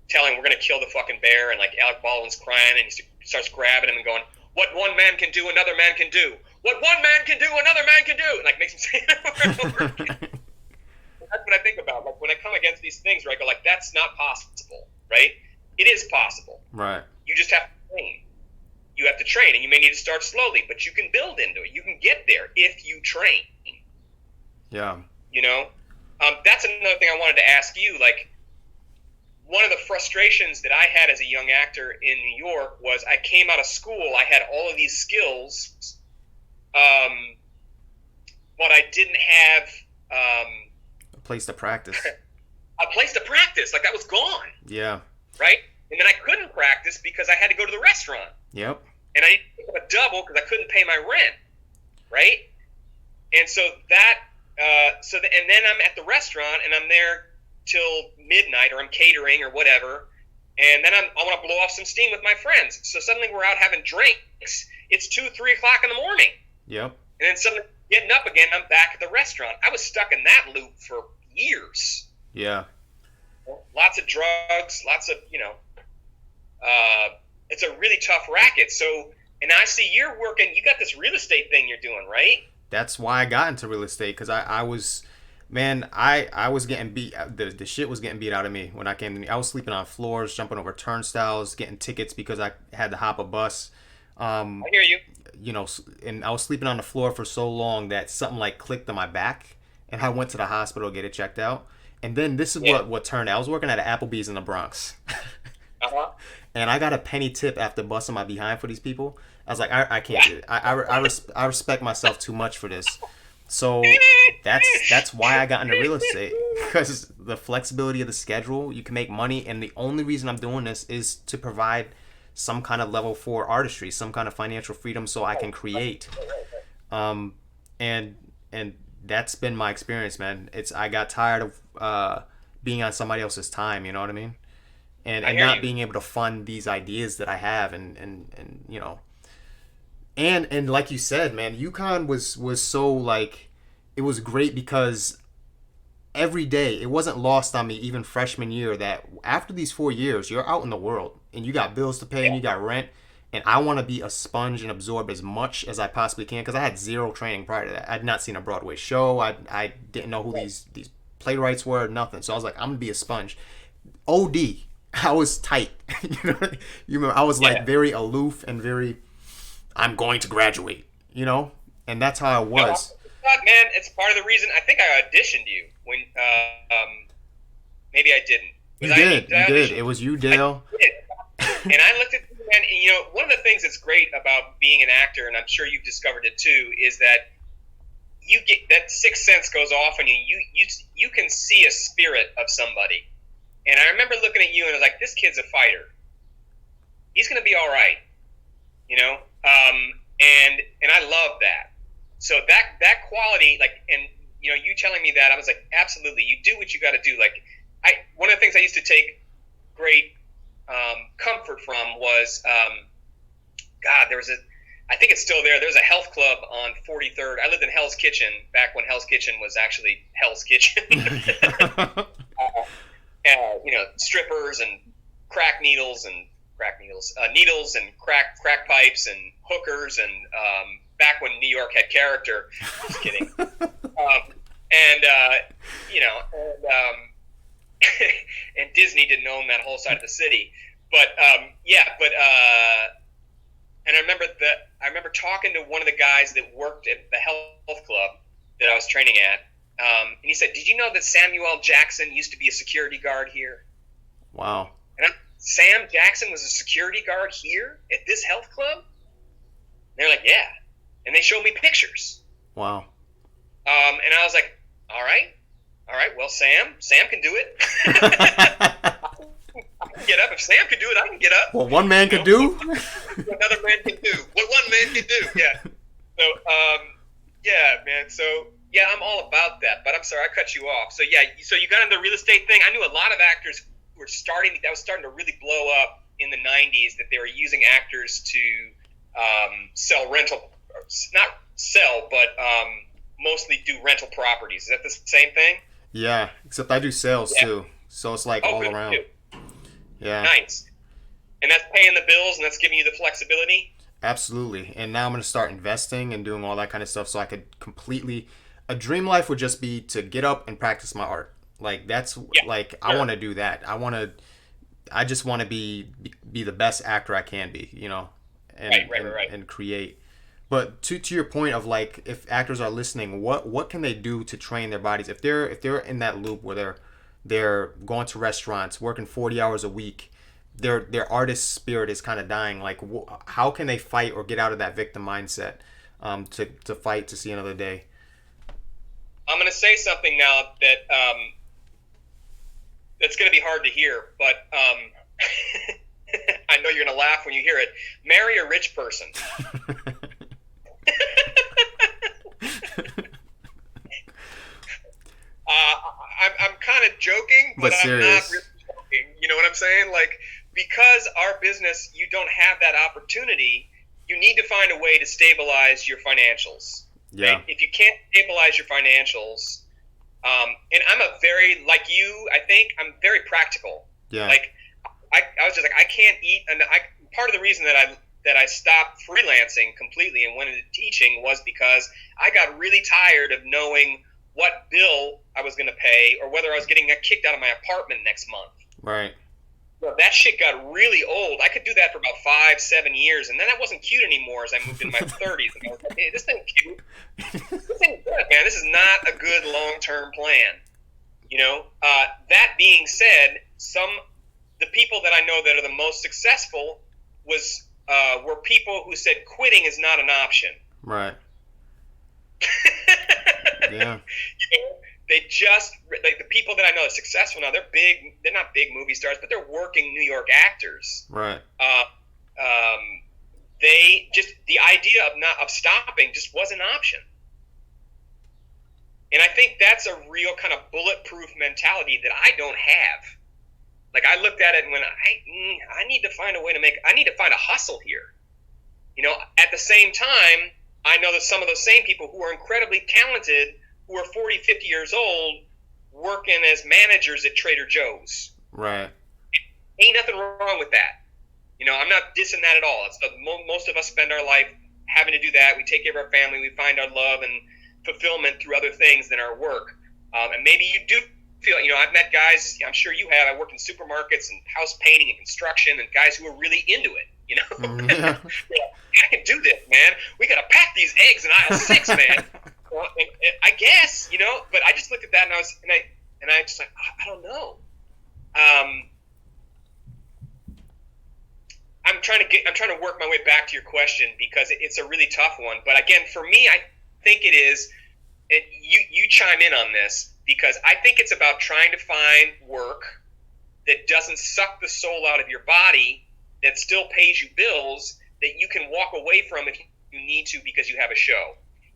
Speaker 2: telling, "We're going to kill the fucking bear," and Alec Baldwin's crying, and he starts grabbing him and going, "What one man can do, another man can do. What one man can do, another man can do," and makes him say it over and over again. That's what I think about. When I come against these things where I go, that's not possible, right? It is possible.
Speaker 1: Right. You
Speaker 2: just have to train. You have to train, and you may need to start slowly, but you can build into it. You can get there if you train.
Speaker 1: Yeah.
Speaker 2: That's another thing I wanted to ask you. One of the frustrations that I had as a young actor in New York was I came out of school, I had all of these skills, but I didn't have
Speaker 1: a place to practice.
Speaker 2: A place to practice. That was gone.
Speaker 1: Yeah.
Speaker 2: Right? And then I couldn't practice because I had to go to the restaurant.
Speaker 1: Yep.
Speaker 2: And I needed to pick up a double because I couldn't pay my rent. Right? And so and then I'm at the restaurant and I'm there till midnight, or I'm catering or whatever, and then I want to blow off some steam with my friends. So suddenly we're out having drinks. It's 2-3 o'clock in the morning.
Speaker 1: Yep.
Speaker 2: And then suddenly getting up again, I'm back at the restaurant. I was stuck in that loop for years.
Speaker 1: Yeah.
Speaker 2: Lots of drugs, lots of, it's a really tough racket. So, and I see you're working, you got this real estate thing you're doing, right?
Speaker 1: That's why I got into real estate, because I was getting beat. The shit was getting beat out of me when I came. I was sleeping on floors, jumping over turnstiles, getting tickets because I had to hop a bus.
Speaker 2: I hear you.
Speaker 1: And I was sleeping on the floor for so long that something clicked on my back, and I went to the hospital to get it checked out. And then this is what turned out. I was working at an Applebee's in the Bronx.
Speaker 2: Uh-huh.
Speaker 1: And I got a penny tip after busting my behind for these people. I was like, I can't do it. I respect myself too much for this. So that's why I got into real estate, because the flexibility of the schedule, you can make money, and the only reason I'm doing this is to provide some kind of level 4 artistry, some kind of financial freedom, so I can create. And that's been my experience, man. I got tired of being on somebody else's time, you know what I mean? And not being able to fund these ideas that I have, and you know, and like you said, man, UConn was so, like, it was great because every day, it wasn't lost on me, even freshman year, that after these 4 years, you're out in the world and you got bills to pay and you got rent, and I want to be a sponge and absorb as much as I possibly can, because I had zero training prior to that. I'd not seen a Broadway show. I didn't know who these playwrights were, nothing. So I was like, I'm gonna be a sponge. OD, I was tight. You remember, I was like very aloof and very, I'm going to graduate, you know, and that's how I was.
Speaker 2: Man, it's part of the reason. I think I auditioned you when, maybe I didn't.
Speaker 1: You did. It was you, Dale.
Speaker 2: I did. And I looked at, and you know, one of the things that's great about being an actor, and I'm sure you've discovered it too, is that you get that sixth sense goes off, and you can see a spirit of somebody. And I remember looking at you, and I was like, this kid's a fighter. He's going to be all right, you know. And I love that. So that quality, like, and you know, you telling me that, I was like, absolutely, you do what you got to do. Like, one of the things I used to take great comfort from was, I think it's still there. There's a health club on 43rd. I lived in Hell's Kitchen back when Hell's Kitchen was actually Hell's Kitchen. You know, strippers and needles and crack pipes and hookers, and back when New York had character. Just kidding. You know, and Disney didn't own that whole side of the city. But and I remember talking to one of the guys that worked at the health club that I was training at, and he said, "Did you know that Samuel Jackson used to be a security guard here?"
Speaker 1: Wow.
Speaker 2: And Sam Jackson was a security guard here at this health club? And they're like, "Yeah." And they showed me pictures.
Speaker 1: Wow.
Speaker 2: And I was like, all right, well, Sam can do it. I can get up. If Sam can do it, I can get up.
Speaker 1: What one man can do,
Speaker 2: another man can do. What one man can do, yeah. So, yeah, man. So, yeah, I'm all about that. But I'm sorry, I cut you off. So, yeah, so you got into the real estate thing. I knew a lot of actors who were that was starting to really blow up in the 90s, that they were using actors to sell rental, not sell, but mostly do rental properties. Is that the same thing?
Speaker 1: Yeah, except I do sales too. So it's like all around. Too. Yeah.
Speaker 2: Nice. And that's paying the bills, and that's giving you the flexibility?
Speaker 1: Absolutely. And now I'm going to start investing and doing all that kind of stuff, so I could completely... A dream life would just be to get up and practice my art. Like, that's... Like, I want to do that. I just want to be the best actor I can be, you know? And, right. And create. But to your point of, like, if actors are listening, what can they do to train their bodies? If they're in that loop where they're going to restaurants, working 40 hours a week, their artist spirit is kind of dying. Like, how can they fight or get out of that victim mindset to fight to see another day?
Speaker 2: I'm going to say something now that that's going to be hard to hear, but I know you're going to laugh when you hear it. Marry a rich person. I'm kind of joking, but I'm not really joking. You know what I'm saying? Like, because our business, you don't have that opportunity, you need to find a way to stabilize your financials.
Speaker 1: Yeah.
Speaker 2: Right? If you can't stabilize your financials, and I'm like you, I think I'm very practical.
Speaker 1: Yeah.
Speaker 2: Like, I was just like, I can't eat, and part of the reason that I stopped freelancing completely and went into teaching was because I got really tired of knowing what bill I was going to pay or whether I was getting kicked out of my apartment next month.
Speaker 1: Right.
Speaker 2: Well, that shit got really old. I could do that for about 5-7 years, and then that wasn't cute anymore as I moved into my 30s. And I was like, hey, this ain't cute. This ain't good, man. This is not a good long-term plan. You know? That being said, the people that I know that are the most successful were people who said quitting is not an option.
Speaker 1: Right. Yeah.
Speaker 2: You know, they just, like, the people that I know that are successful now, they're not big movie stars, but they're working New York actors.
Speaker 1: Right.
Speaker 2: they just, the idea of stopping just wasn't an option. And I think that's a real kind of bulletproof mentality that I don't have. Like, I looked at it and went, I need to find a way to I need to find a hustle here. You know, at the same time, I know that some of those same people who are incredibly talented, who are 40, 50 years old, working as managers at Trader Joe's.
Speaker 1: Right.
Speaker 2: Ain't nothing wrong with that. You know, I'm not dissing that at all. It's most of us spend our life having to do that. We take care of our family. We find our love and fulfillment through other things than our work. And maybe you do feel, you know, I've met guys, I'm sure you have, I worked in supermarkets and house painting and construction, and guys who are really into it, you know. Yeah. I can do this, man. We got to pack these eggs in aisle 6, man. Well, and I guess, you know, but I just looked at that and I just like, I don't know. I'm trying to work my way back to your question because it's a really tough one. But again, for me, I think it is, and you chime in on this, because I think it's about trying to find work that doesn't suck the soul out of your body, that still pays you bills, that you can walk away from if you need to because you have a show.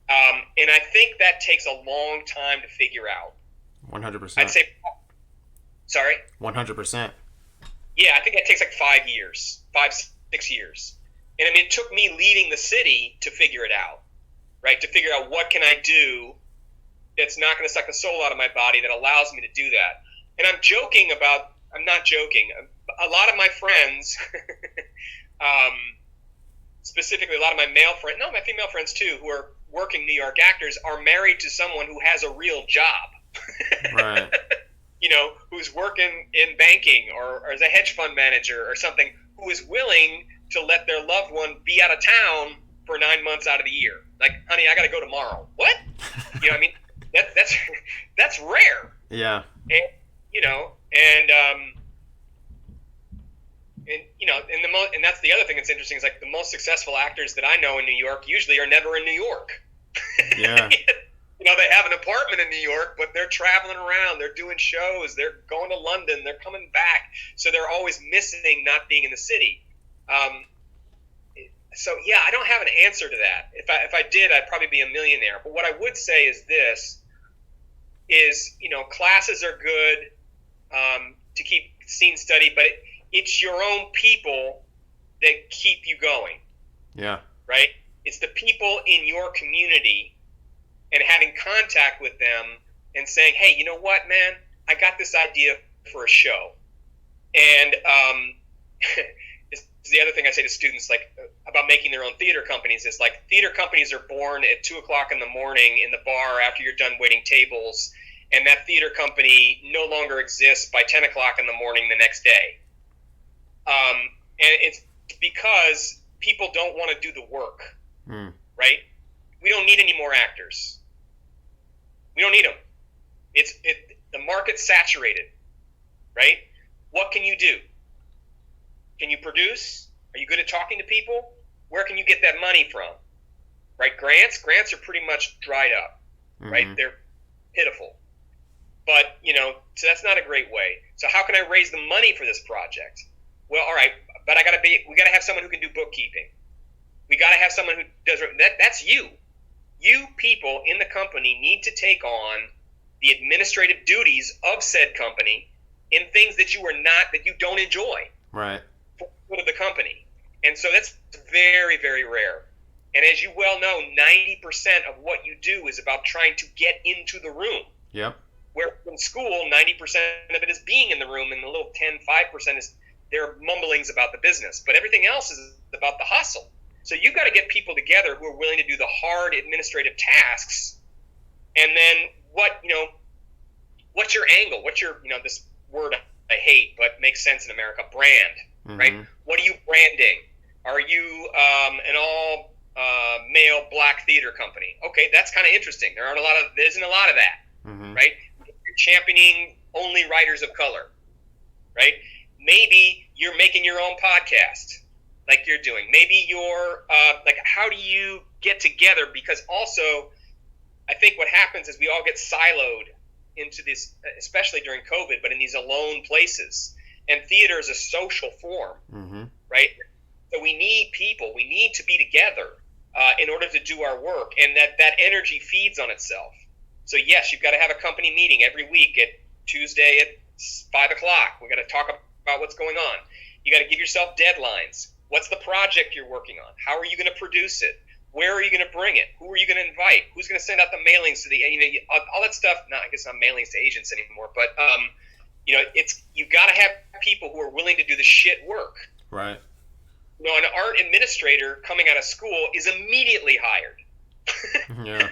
Speaker 2: And I think that takes a long time to figure out.
Speaker 1: 100%.
Speaker 2: I'd say, sorry?
Speaker 1: 100%.
Speaker 2: Yeah, I think that takes like 5 years, 6 years. And I mean, it took me leaving the city to figure it out, right? To figure out what can I do that's not going to suck the soul out of my body that allows me to do that. And I'm not joking. A lot of my friends, specifically a lot of my my female friends too, who are working New York actors, are married to someone who has a real job.
Speaker 1: Right.
Speaker 2: You know, who's working in banking or as a hedge fund manager or something, who is willing to let their loved one be out of town for 9 months out of the year. Like, honey, I got to go tomorrow. What? You know what I mean? That's rare.
Speaker 1: Yeah.
Speaker 2: And, you know, and you know, and that's the other thing that's interesting is, like, the most successful actors that I know in New York usually are never in New York.
Speaker 1: Yeah.
Speaker 2: You know, they have an apartment in New York, but they're traveling around, they're doing shows, they're going to London, they're coming back, so they're always missing not being in the city. So yeah, I don't have an answer to that. If I did, I'd probably be a millionaire. But what I would say is this: you know, classes are good to keep scene study, but it's your own people that keep you going.
Speaker 1: Yeah. Right?
Speaker 2: It's the people in your community and having contact with them and saying, hey, you know what, man? I got this idea for a show. And this is the other thing I say to students, like, about making their own theater companies, is like, theater companies are born at 2 o'clock in the morning in the bar after you're done waiting tables, and that theater company no longer exists by 10 o'clock in the morning the next day. And it's because people don't want to do the work, right? We don't need any more actors. We don't need them. The market's saturated, right? What can you do? Can you produce? Are you good at talking to people? Where can you get that money from? Right? Grants are pretty much dried up, right? They're pitiful. But, you know, so that's not a great way. So how can I raise the money for this project? Well, all right, but we got to have someone who can do bookkeeping. We got to have someone who does that's you. You people in the company need to take on the administrative duties of said company in things that you don't enjoy.
Speaker 1: Right.
Speaker 2: For the company. And so that's very, very rare. And as you well know, 90% of what you do is about trying to get into the room.
Speaker 1: Yep.
Speaker 2: Where in school, 90% of it is being in the room, and the little 5% is their mumblings about the business. But everything else is about the hustle. So you've got to get people together who are willing to do the hard administrative tasks. And then what's your angle? What's your, this word I hate, but makes sense in America, brand, right? What are you branding? Are you an all male black theater company? Okay, that's kind of interesting. There isn't a lot of that, right? You're championing only writers of color, right? Maybe you're making your own podcast, like you're doing. Maybe you're how do you get together? Because also, I think what happens is we all get siloed into this, especially during COVID, but in these alone places. And theater is a social form, right? So we need people. We need to be together in order to do our work, and that energy feeds on itself. So yes, you've got to have a company meeting every week at Tuesday at 5 o'clock. We've got to talk about what's going on. You got to give yourself deadlines. What's the project you're working on? How are you going to produce it? Where are you going to bring it? Who are you going to invite? Who's going to send out the mailings to the, all that stuff? No, I guess not mailings to agents anymore, but you've got to have people who are willing to do the shit work.
Speaker 1: Right.
Speaker 2: An art administrator coming out of school is immediately hired.
Speaker 1: Yeah.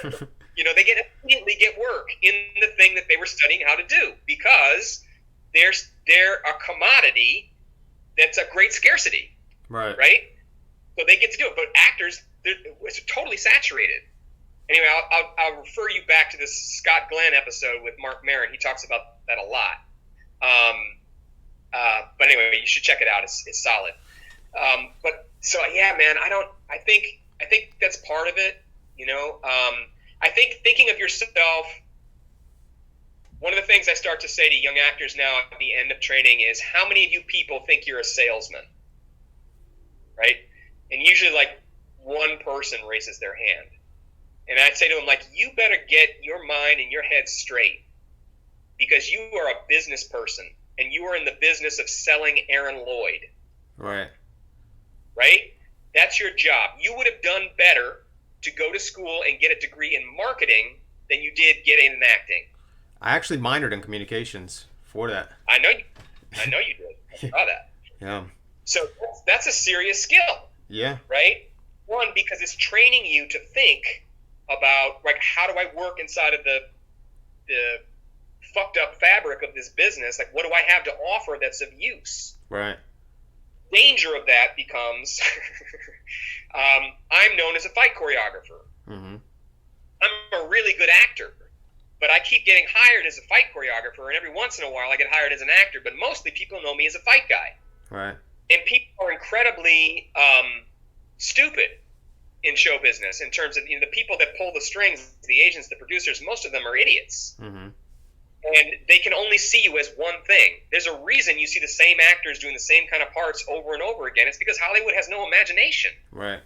Speaker 2: They immediately get work in the thing that they were studying how to do, because they're a commodity that's a great scarcity.
Speaker 1: Right.
Speaker 2: Right? So they get to do it. But actors, it's totally saturated. Anyway, I'll refer you back to this Scott Glenn episode with Mark Maron. He talks about that a lot. But anyway, you should check it out. It's solid. Man, I think that's part of it. I think thinking of yourself, one of the things I start to say to young actors now at the end of training is, how many of you people think you're a salesman? Right? And usually one person raises their hand. And I'd say to them, you better get your mind and your head straight, because you are a business person and you are in the business of selling Aaron Lloyd.
Speaker 1: Right.
Speaker 2: Right? That's your job. You would have done better to go to school and get a degree in marketing than you did get in acting.
Speaker 1: I actually minored in communications for that.
Speaker 2: I know you did. I saw that.
Speaker 1: Yeah.
Speaker 2: So that's a serious skill.
Speaker 1: Yeah.
Speaker 2: Right? One, because it's training you to think about, how do I work inside of the fucked up fabric of this business? What do I have to offer that's of use?
Speaker 1: Right.
Speaker 2: Danger of that becomes I'm known as a fight choreographer.
Speaker 1: Mm-hmm.
Speaker 2: I'm a really good actor, but I keep getting hired as a fight choreographer, and every once in a while I get hired as an actor, but mostly people know me as a fight guy.
Speaker 1: Right. And
Speaker 2: people are incredibly stupid in show business in terms of the people that pull the strings, the agents, the producers. Most of them are idiots.
Speaker 1: Mm-hmm.
Speaker 2: And they can only see you as one thing. There's a reason you see the same actors doing the same kind of parts over and over again. It's because Hollywood has no imagination.
Speaker 1: Right.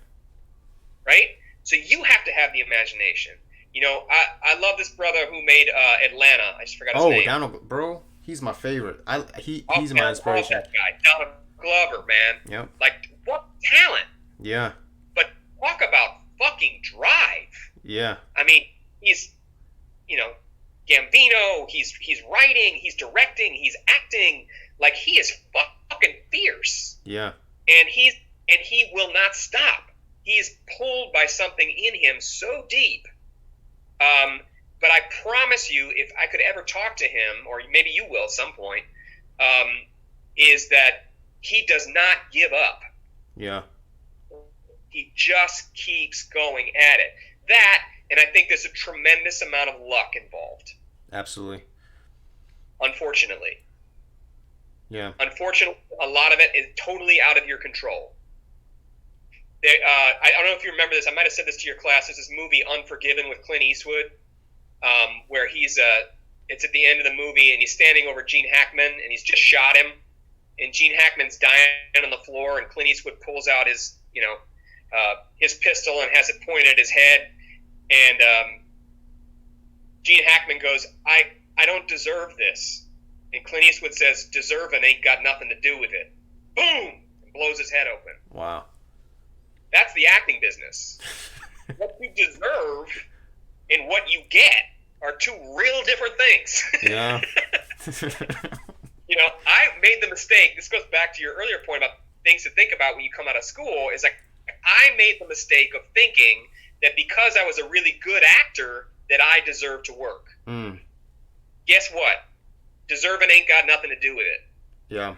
Speaker 2: Right? So you have to have the imagination. I love this brother who made Atlanta. I just forgot his name.
Speaker 1: Donald, bro, he's my favorite. He's my inspiration.
Speaker 2: I love that guy, Donald Glover, man.
Speaker 1: Yep.
Speaker 2: What talent.
Speaker 1: Yeah.
Speaker 2: But talk about fucking drive.
Speaker 1: Yeah.
Speaker 2: I mean, he's, Gambino, he's writing, he's directing, he's acting. He is fucking fierce.
Speaker 1: Yeah.
Speaker 2: And he will not stop. He's pulled by something in him so deep. But I promise you, if I could ever talk to him, or maybe you will at some point, is that he does not give up.
Speaker 1: Yeah.
Speaker 2: He just keeps going at it. That, and I think there's a tremendous amount of luck involved.
Speaker 1: Absolutely.
Speaker 2: Unfortunately.
Speaker 1: Yeah.
Speaker 2: Unfortunately, a lot of it is totally out of your control. I don't know if you remember this. I might have said this to your class. There's this movie, Unforgiven, with Clint Eastwood, where it's at the end of the movie, and he's standing over Gene Hackman, and he's just shot him, and Gene Hackman's dying on the floor, and Clint Eastwood pulls out his pistol and has it pointed at his head, and Gene Hackman goes, I don't deserve this. And Clint Eastwood says, deserving ain't got nothing to do with it. Boom! And blows his head open.
Speaker 1: Wow.
Speaker 2: That's the acting business. What you deserve and what you get are two real different things.
Speaker 1: Yeah.
Speaker 2: I made the mistake. This goes back to your earlier point about things to think about when you come out of school. Is I made the mistake of thinking that because I was a really good actor that I deserved to work.
Speaker 1: Mm.
Speaker 2: Guess what? Deserving ain't got nothing to do with it.
Speaker 1: Yeah.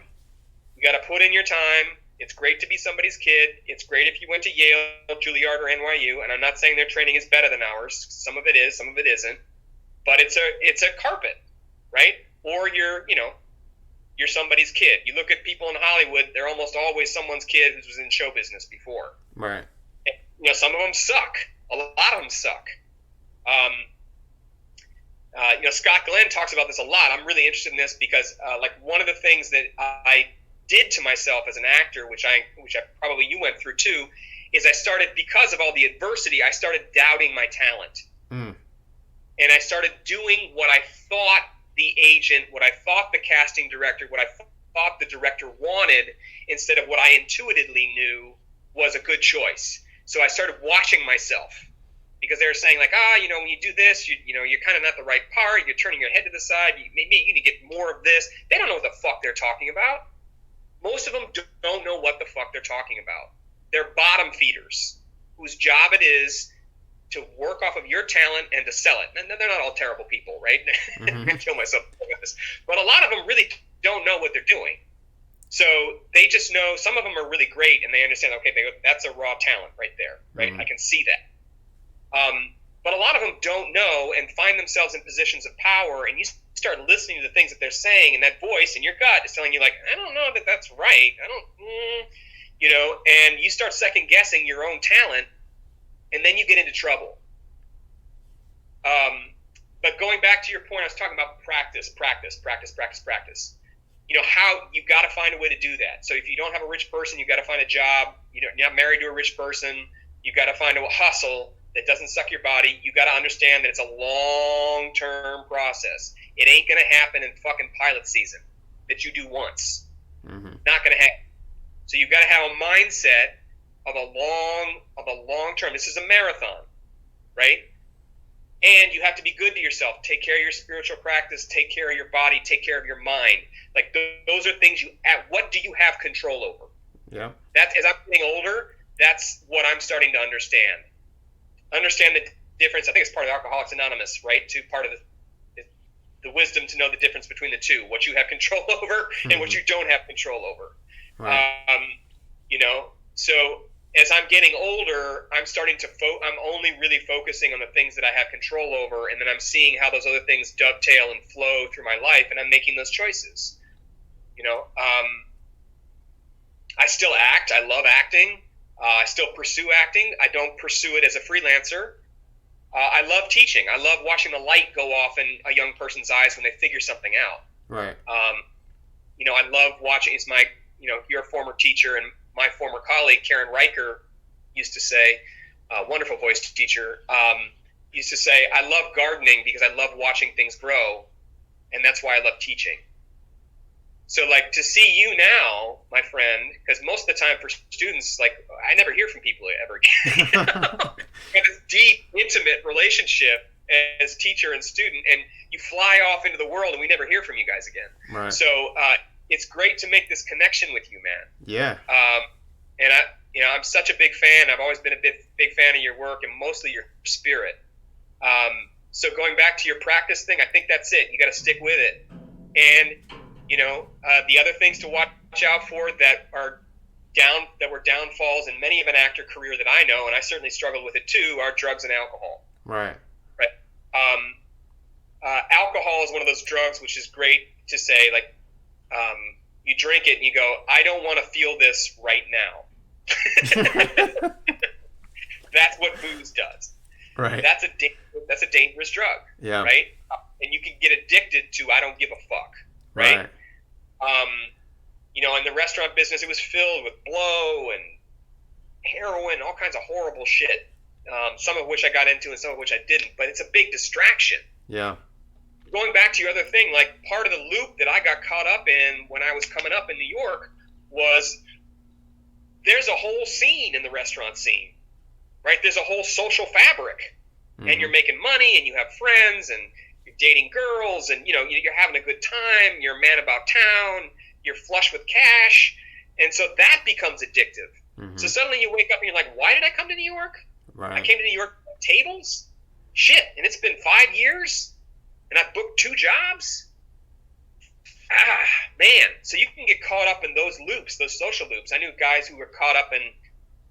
Speaker 2: You got to put in your time. It's great to be somebody's kid. It's great if you went to Yale, Juilliard, or NYU. And I'm not saying their training is better than ours. Some of it is, some of it isn't. But it's a carpet, right? Or you're somebody's kid. You look at people in Hollywood; they're almost always someone's kid who was in show business before.
Speaker 1: Right.
Speaker 2: Some of them suck. A lot of them suck. Scott Glenn talks about this a lot. I'm really interested in this because, one of the things that I did to myself as an actor, which I probably you went through too, is I started, because of all the adversity, I started doubting my talent. And I started doing what I thought the agent, what I thought the casting director, what I thought the director wanted, instead of what I intuitively knew was a good choice. So I started watching myself, because they were saying like, when you do this, you're kind of not the right part. You're turning your head to the side. Maybe you need to get more of this. They don't know what the fuck they're talking about. Most of them don't know what the fuck they're talking about. They're bottom feeders whose job it is to work off of your talent and to sell it. And they're not all terrible people, right? I'm going to kill myself with this. But a lot of them really don't know what they're doing. So they just know, some of them are really great, and they understand, okay, that's a raw talent right there, right? I can see that. But a lot of them don't know and find themselves in positions of power, and you start listening to the things that they're saying, and that voice in your gut is telling you, like, I don't know that that's right. And you start second guessing your own talent, and then you get into trouble. But going back to your point, I was talking about practice. How you got to find a way to do that. So if you don't have a rich person, you've got to find a job. You're not married to a rich person. You've got to find a hustle that doesn't suck your body. You got to understand that it's a long-term process. It ain't going to happen in fucking pilot season that you do once. Not going to happen. So you've got to have a mindset of a long term. This is a marathon, right? And you have to be good to yourself. Take care of your spiritual practice. Take care of your body. Take care of your mind. Like those are things what do you have control over?
Speaker 1: Yeah.
Speaker 2: As I'm getting older, that's what I'm starting to understand. Understand the difference. I think it's part of Alcoholics Anonymous, right? Part of the wisdom to know the difference between the two, what you have control over and what you don't have control over. Right. So as I'm getting older, I'm starting to I'm only really focusing on the things that I have control over, and then I'm seeing how those other things dovetail and flow through my life, and I'm making those choices. I still act. I love acting. I still pursue acting. I don't pursue it as a freelancer. I love teaching. I love watching the light go off in a young person's eyes when they figure something out. Right. I love watching. You're a former teacher, and my former colleague Karen Riker used to say, wonderful voice teacher, used to say, I love gardening because I love watching things grow, and that's why I love teaching. So, like, to see you now, my friend, because most of the time for students, like, I never hear from people ever again. We have this deep, intimate relationship as teacher and student, and you fly off into the world, and we never hear from you guys again. Right. So, it's great to make this connection with you, man. Yeah. And I'm such a big fan. I've always been a big fan of your work and mostly your spirit. So going back to your practice thing, I think that's it. You got to stick with it. And the other things to watch out for that were downfalls in many of an actor career that I know, and I certainly struggled with it too, are drugs and alcohol. Right. Alcohol is one of those drugs which is great to say, like, you drink it and you go, I don't want to feel this right now. That's what booze does. Right. That's a dangerous drug. Yeah. Right. And you can get addicted to I don't give a fuck. Right. In the restaurant business, it was filled with blow and heroin, all kinds of horrible shit. Some of which I got into and some of which I didn't. But it's a big distraction. Yeah. Going back to your other thing, like part of the loop that I got caught up in when I was coming up in New York was there's a whole scene in the restaurant scene, right? There's a whole social fabric, and you're making money, and you have friends, and you're dating girls, and you're having a good time. You're a man about town. You're flush with cash, and so that becomes addictive. So suddenly you wake up and you're like, why did I come to New York? Right. I came to New York for tables, shit, and it's been 5 years. And I booked 2 jobs. Man. So you can get caught up in those loops, those social loops. I knew guys who were caught up in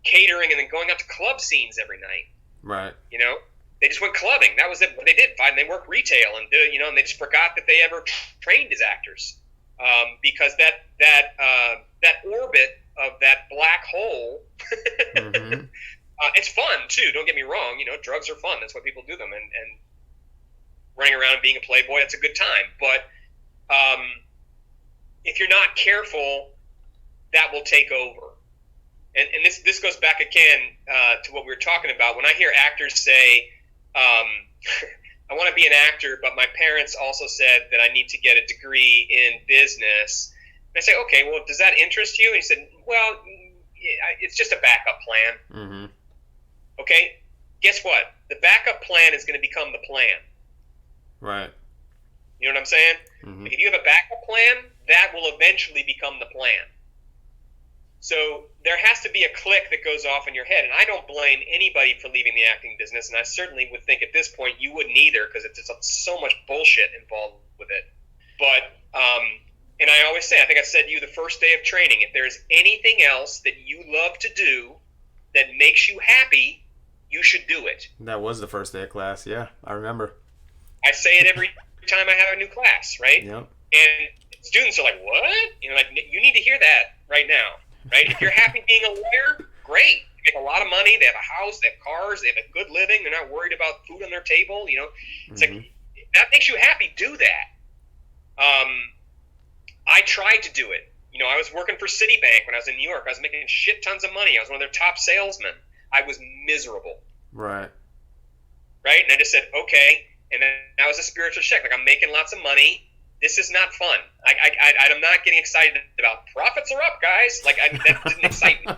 Speaker 2: catering and then going out to club scenes every night. Right. They just went clubbing. That was it. What they did. Fine. They worked retail and and they just forgot that they ever trained as actors. Because that orbit of that black hole, it's fun too. Don't get me wrong. Drugs are fun. That's why people do them. And running around being a playboy, that's a good time. But if you're not careful, that will take over. And this goes back again to what we were talking about. When I hear actors say, I want to be an actor, but my parents also said that I need to get a degree in business. And I say, okay, well, does that interest you? And he said, well, it's just a backup plan.
Speaker 1: Mm-hmm.
Speaker 2: Okay, guess what? The backup plan is going to become the plan.
Speaker 1: Right.
Speaker 2: You know what I'm saying?
Speaker 1: Mm-hmm.
Speaker 2: If you have a backup plan, that will eventually become the plan. So there has to be a click that goes off in your head, and I don't blame anybody for leaving the acting business, and I certainly would think at this point you wouldn't either, because it's just so much bullshit involved with it. But, and I always say, I think I said to you the first day of training, if there's anything else that you love to do that makes you happy, you should do it.
Speaker 1: That was the first day of class, yeah, I remember.
Speaker 2: I say it every time I have a new class, right?
Speaker 1: Yep.
Speaker 2: And students are like, what? You know, like, you need to hear that right now. Right? If you're happy being a lawyer, great. You make a lot of money. They have a house. They have cars. They have a good living. They're not worried about food on their table. You know, it's like, if that makes you happy, do that. I tried to do it. You know, I was working for Citibank when I was in New York. I was making shit tons of money. I was one of their top salesmen. I was miserable.
Speaker 1: Right.
Speaker 2: Right? And I just said, okay. And then that was a spiritual check. Like, I'm making lots of money. This is not fun. I'm not getting excited about profits are up, guys. Like, that didn't excite me,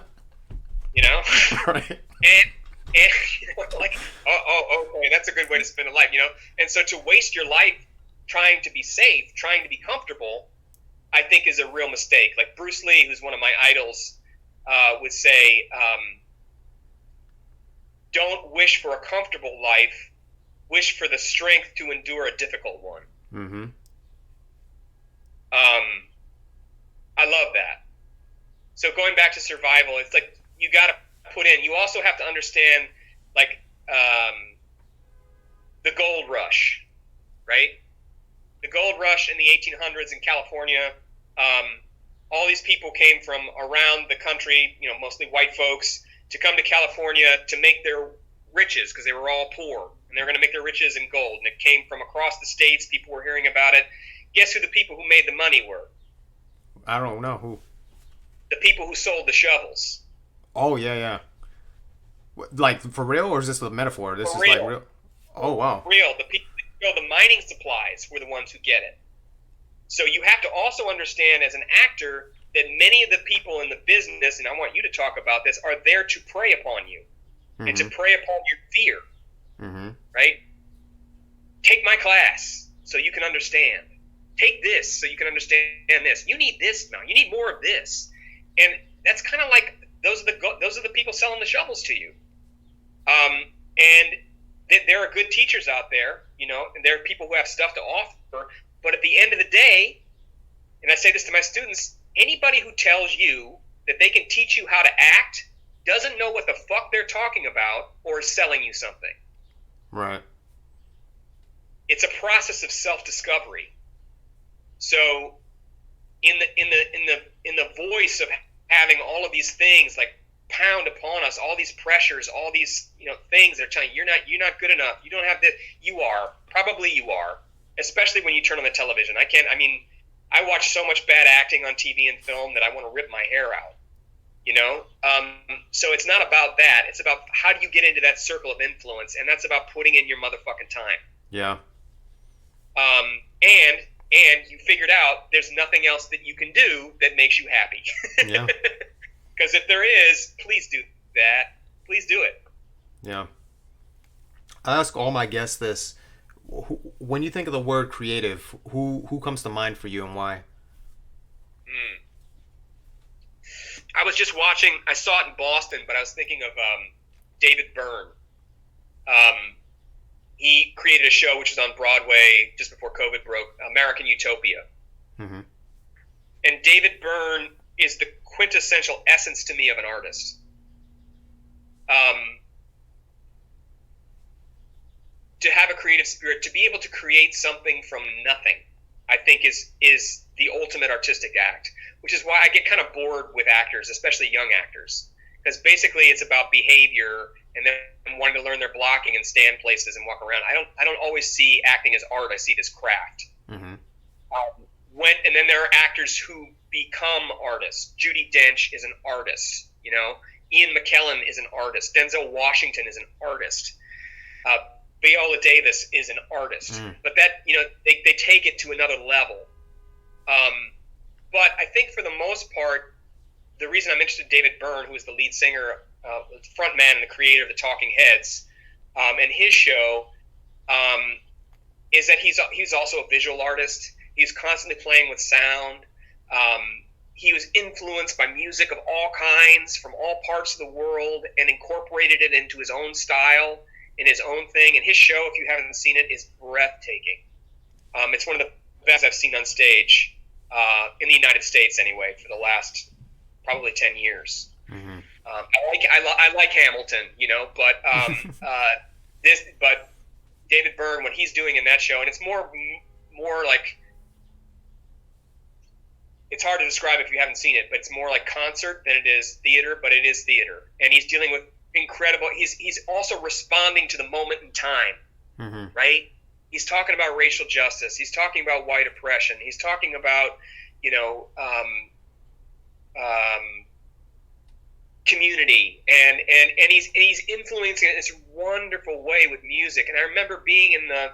Speaker 2: you know?
Speaker 1: Right.
Speaker 2: And you know, like, okay, that's a good way to spend a life, you know? And so to waste your life trying to be safe, trying to be comfortable, I think is a real mistake. Like Bruce Lee, who's one of my idols, would say, don't wish for a comfortable life, wish for the strength to endure a difficult one.
Speaker 1: Mm-hmm.
Speaker 2: I love that. So going back to survival, it's like you got to put in. You also have to understand, like, the gold rush, right? The gold rush in the 1800s in California. All these people came from around the country, you know, mostly white folks, to come to California to make their riches because they were all poor, and they were going to make their riches in gold. And it came from across the states. People were hearing about it. Guess who the people who made the money were?
Speaker 1: I don't know who.
Speaker 2: The people who sold the shovels.
Speaker 1: Oh, yeah. Like, for real, or is this a metaphor? This
Speaker 2: for
Speaker 1: is
Speaker 2: real.
Speaker 1: Like real. Oh, wow.
Speaker 2: For real. The people who sell the mining supplies were the ones who get it. So you have to also understand as an actor that many of the people in the business, and I want you to talk about this, are there to prey upon you. Mm-hmm. And to prey upon your fear.
Speaker 1: Mm-hmm.
Speaker 2: Right? Take my class so you can understand. Take this so you can understand this. You need this now. You need more of this. And that's kind of like those are the people selling the shovels to you. And there are good teachers out there, you know, and there are people who have stuff to offer. But at the end of the day, and I say this to my students, anybody who tells you that they can teach you how to act doesn't know what the fuck they're talking about or is selling you something.
Speaker 1: Right.
Speaker 2: It's a process of self-discovery. So, in the voice of having all of these things like pound upon us, all these pressures, all these things that are telling you you're not good enough, you don't have this. You are, especially when you turn on the television. I watch so much bad acting on TV and film that I want to rip my hair out. So it's not about that. It's about how do you get into that circle of influence, and that's about putting in your motherfucking time.
Speaker 1: Yeah.
Speaker 2: And you figured out there's nothing else that you can do that makes you happy.
Speaker 1: Yeah.
Speaker 2: Because if there is, please do that. Please do it.
Speaker 1: Yeah. I ask all my guests this. When you think of the word creative, who comes to mind for you and why?
Speaker 2: I was just watching, I saw it in Boston, but I was thinking of David Byrne. He created a show which was on Broadway just before COVID broke, American Utopia.
Speaker 1: Mm-hmm.
Speaker 2: And David Byrne is the quintessential essence to me of an artist. To have a creative spirit, to be able to create something from nothing, I think is the ultimate artistic act, which is why I get kind of bored with actors, especially young actors, because basically it's about behavior and then wanting to learn their blocking and stand places and walk around. I don't always see acting as art. I see it as craft.
Speaker 1: Mm-hmm.
Speaker 2: and then there are actors who become artists. Judi Dench is an artist, you know. Ian McKellen is an artist. Denzel Washington is an artist. Viola Davis is an artist. But that, you know, they take it to another level. But I think for the most part, the reason I'm interested in David Byrne, who is the lead singer, the front man and the creator of the Talking Heads, and his show, is that he's also a visual artist. He's constantly playing with sound. He was influenced by music of all kinds from all parts of the world and incorporated it into his own style and his own thing. And his show, if you haven't seen it, is breathtaking. It's one of the best I've seen on stage in the United States, anyway, for the last probably 10 years. Mm-hmm. I like Hamilton, you know, but but David Byrne, what he's doing in that show, and it's more like, it's hard to describe if you haven't seen it, but it's more like concert than it is theater, but it is theater. And he's dealing with incredible, he's also responding to the moment in time, right? He's talking about racial justice. He's talking about white oppression. He's talking about, you know, community, and he's influencing it in this wonderful way with music. And I remember being in the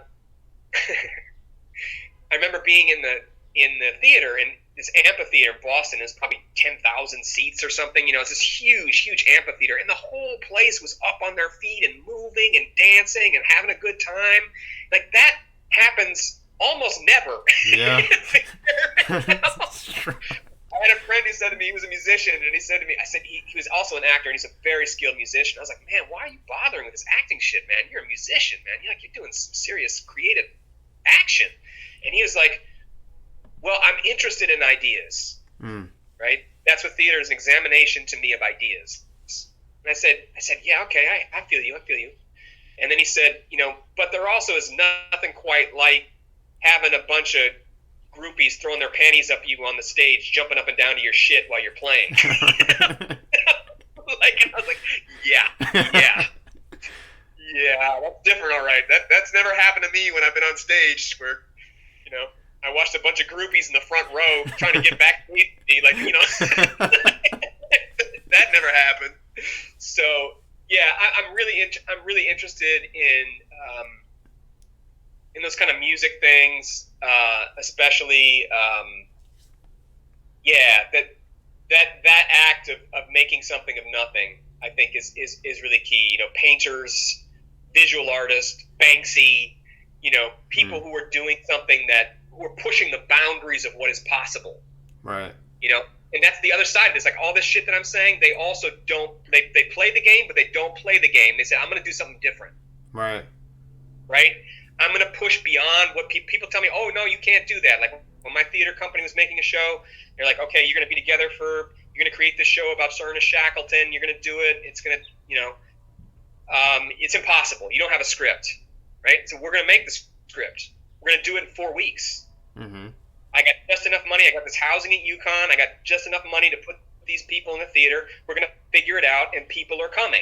Speaker 2: theater, in this amphitheater in Boston. Is probably 10,000 seats or something. You know, it's this huge amphitheater, and the whole place was up on their feet and moving and dancing and having a good time. Like, that happens almost never. Yeah. I had a friend who said to me, he was a musician, and he said to me, I said, he was also an actor, and he's a very skilled musician. I was like, man, why are you bothering with this acting shit, man? You're a musician, man. You're doing some serious creative action. And he was like, well, I'm interested in ideas, right? That's what theater is, an examination to me of ideas. And I said, yeah, okay, I feel you. And then he said, you know, but there also is nothing quite like having a bunch of groupies throwing their panties up you on the stage, jumping up and down to your shit while you're playing. And I was like, yeah, that's different, all right. That's never happened to me when I've been on stage, where, you know, I watched a bunch of groupies in the front row trying to get back to me, like, you know, that never happened. So yeah, I'm really interested in those kind of music things, especially that act of making something of nothing, I think is really key. You know, painters, visual artists, Banksy, you know, people who are doing something who are pushing the boundaries of what is possible. Right. You know, and that's the other side of this. Like, all this shit that I'm saying, they also don't, they play the game, but they don't play the game. They say, I'm going to do something different. Right. Right? I'm going to push beyond what people tell me, oh, no, you can't do that. Like, when my theater company was making a show, they're like, okay, you're going to be together you're going to create this show about Ernest Shackleton. You're going to do it. It's going to, you know, it's impossible. You don't have a script, right? So we're going to make the script. We're going to do it in 4 weeks. Mm-hmm. I got just enough money. I got this housing at UCONN. I got just enough money to put these people in the theater. We're going to figure it out, and people are coming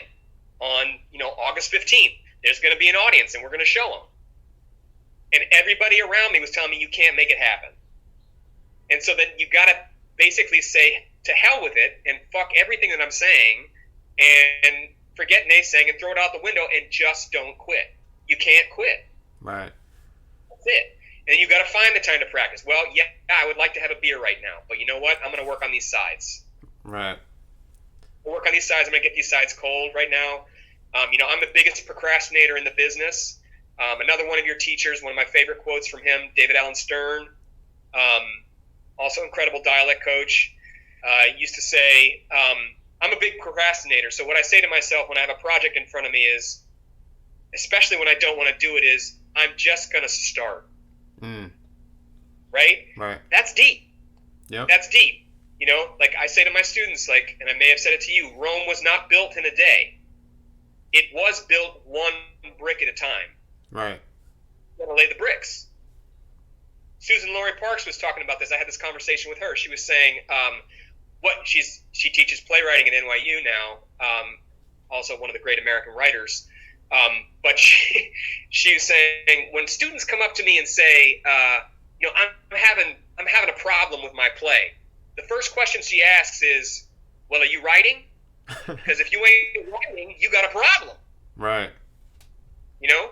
Speaker 2: on, you know, August 15th. There's going to be an audience, and we're going to show them. And everybody around me was telling me, you can't make it happen. And so then you got to basically say, to hell with it, and fuck everything that I'm saying, and forget naysaying, and throw it out the window, and just don't quit. You can't quit. Right. That's it. And you got to find the time to practice. Well, yeah, I would like to have a beer right now, but you know what? I'm going to work on these sides. Right. I'll work on these sides. I'm going to get these sides cold right now. You know, I'm the biggest procrastinator in the business. Another one of your teachers, one of my favorite quotes from him, David Allen Stern, also incredible dialect coach, used to say, I'm a big procrastinator. So what I say to myself when I have a project in front of me is, especially when I don't want to do it, is I'm just going to start. Right? Right. That's deep. Yep. That's deep. You know, like I say to my students, like, and I may have said it to you, Rome was not built in a day. It was built one brick at a time. Right. You gotta lay the bricks. Susan Laurie Parks was talking about this. I had this conversation with her. She was saying, she teaches playwriting at NYU now, also one of the great American writers. But she was saying, when students come up to me and say, you know, I'm I'm having a problem with my play. The first question she asks is, well, are you writing? Because if you ain't writing, you got a problem.
Speaker 1: Right.
Speaker 2: You know?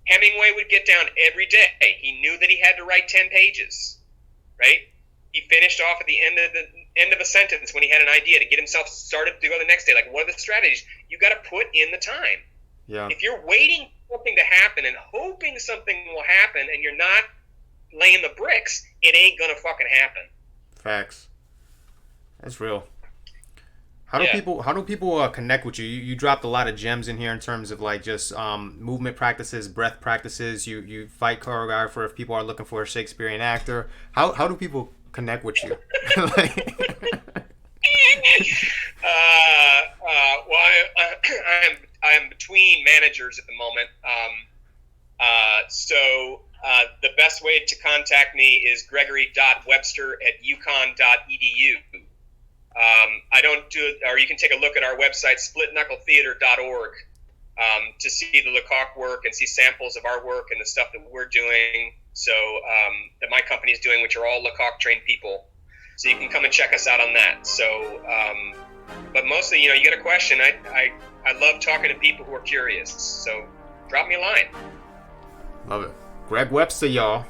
Speaker 2: Hemingway would get down every day. He knew that he had to write 10 pages, right? He finished off at the end of a sentence when he had an idea to get himself started to go the next day. Like, what are the strategies? You got to put in the time.
Speaker 1: Yeah.
Speaker 2: If you're waiting for something to happen and hoping something will happen and you're not laying the bricks, it ain't gonna fucking happen.
Speaker 1: Facts. That's real. How do people connect with you? You dropped a lot of gems in here in terms of like just movement practices, breath practices. You fight choreographer if people are looking for a Shakespearean actor. How do people connect with you?
Speaker 2: I am between managers at the moment. So the best way to contact me is gregory.webster@uconn.edu. I don't do it, or you can take a look at our website, splitknuckletheater.org, to see the Lecoq work and see samples of our work and the stuff that we're doing. So that my company is doing, which are all Lecoq trained people. So you can come and check us out on that. So, but mostly, you get a question. I love talking to people who are curious. So drop me a line.
Speaker 1: Love it. Greg Webster, y'all.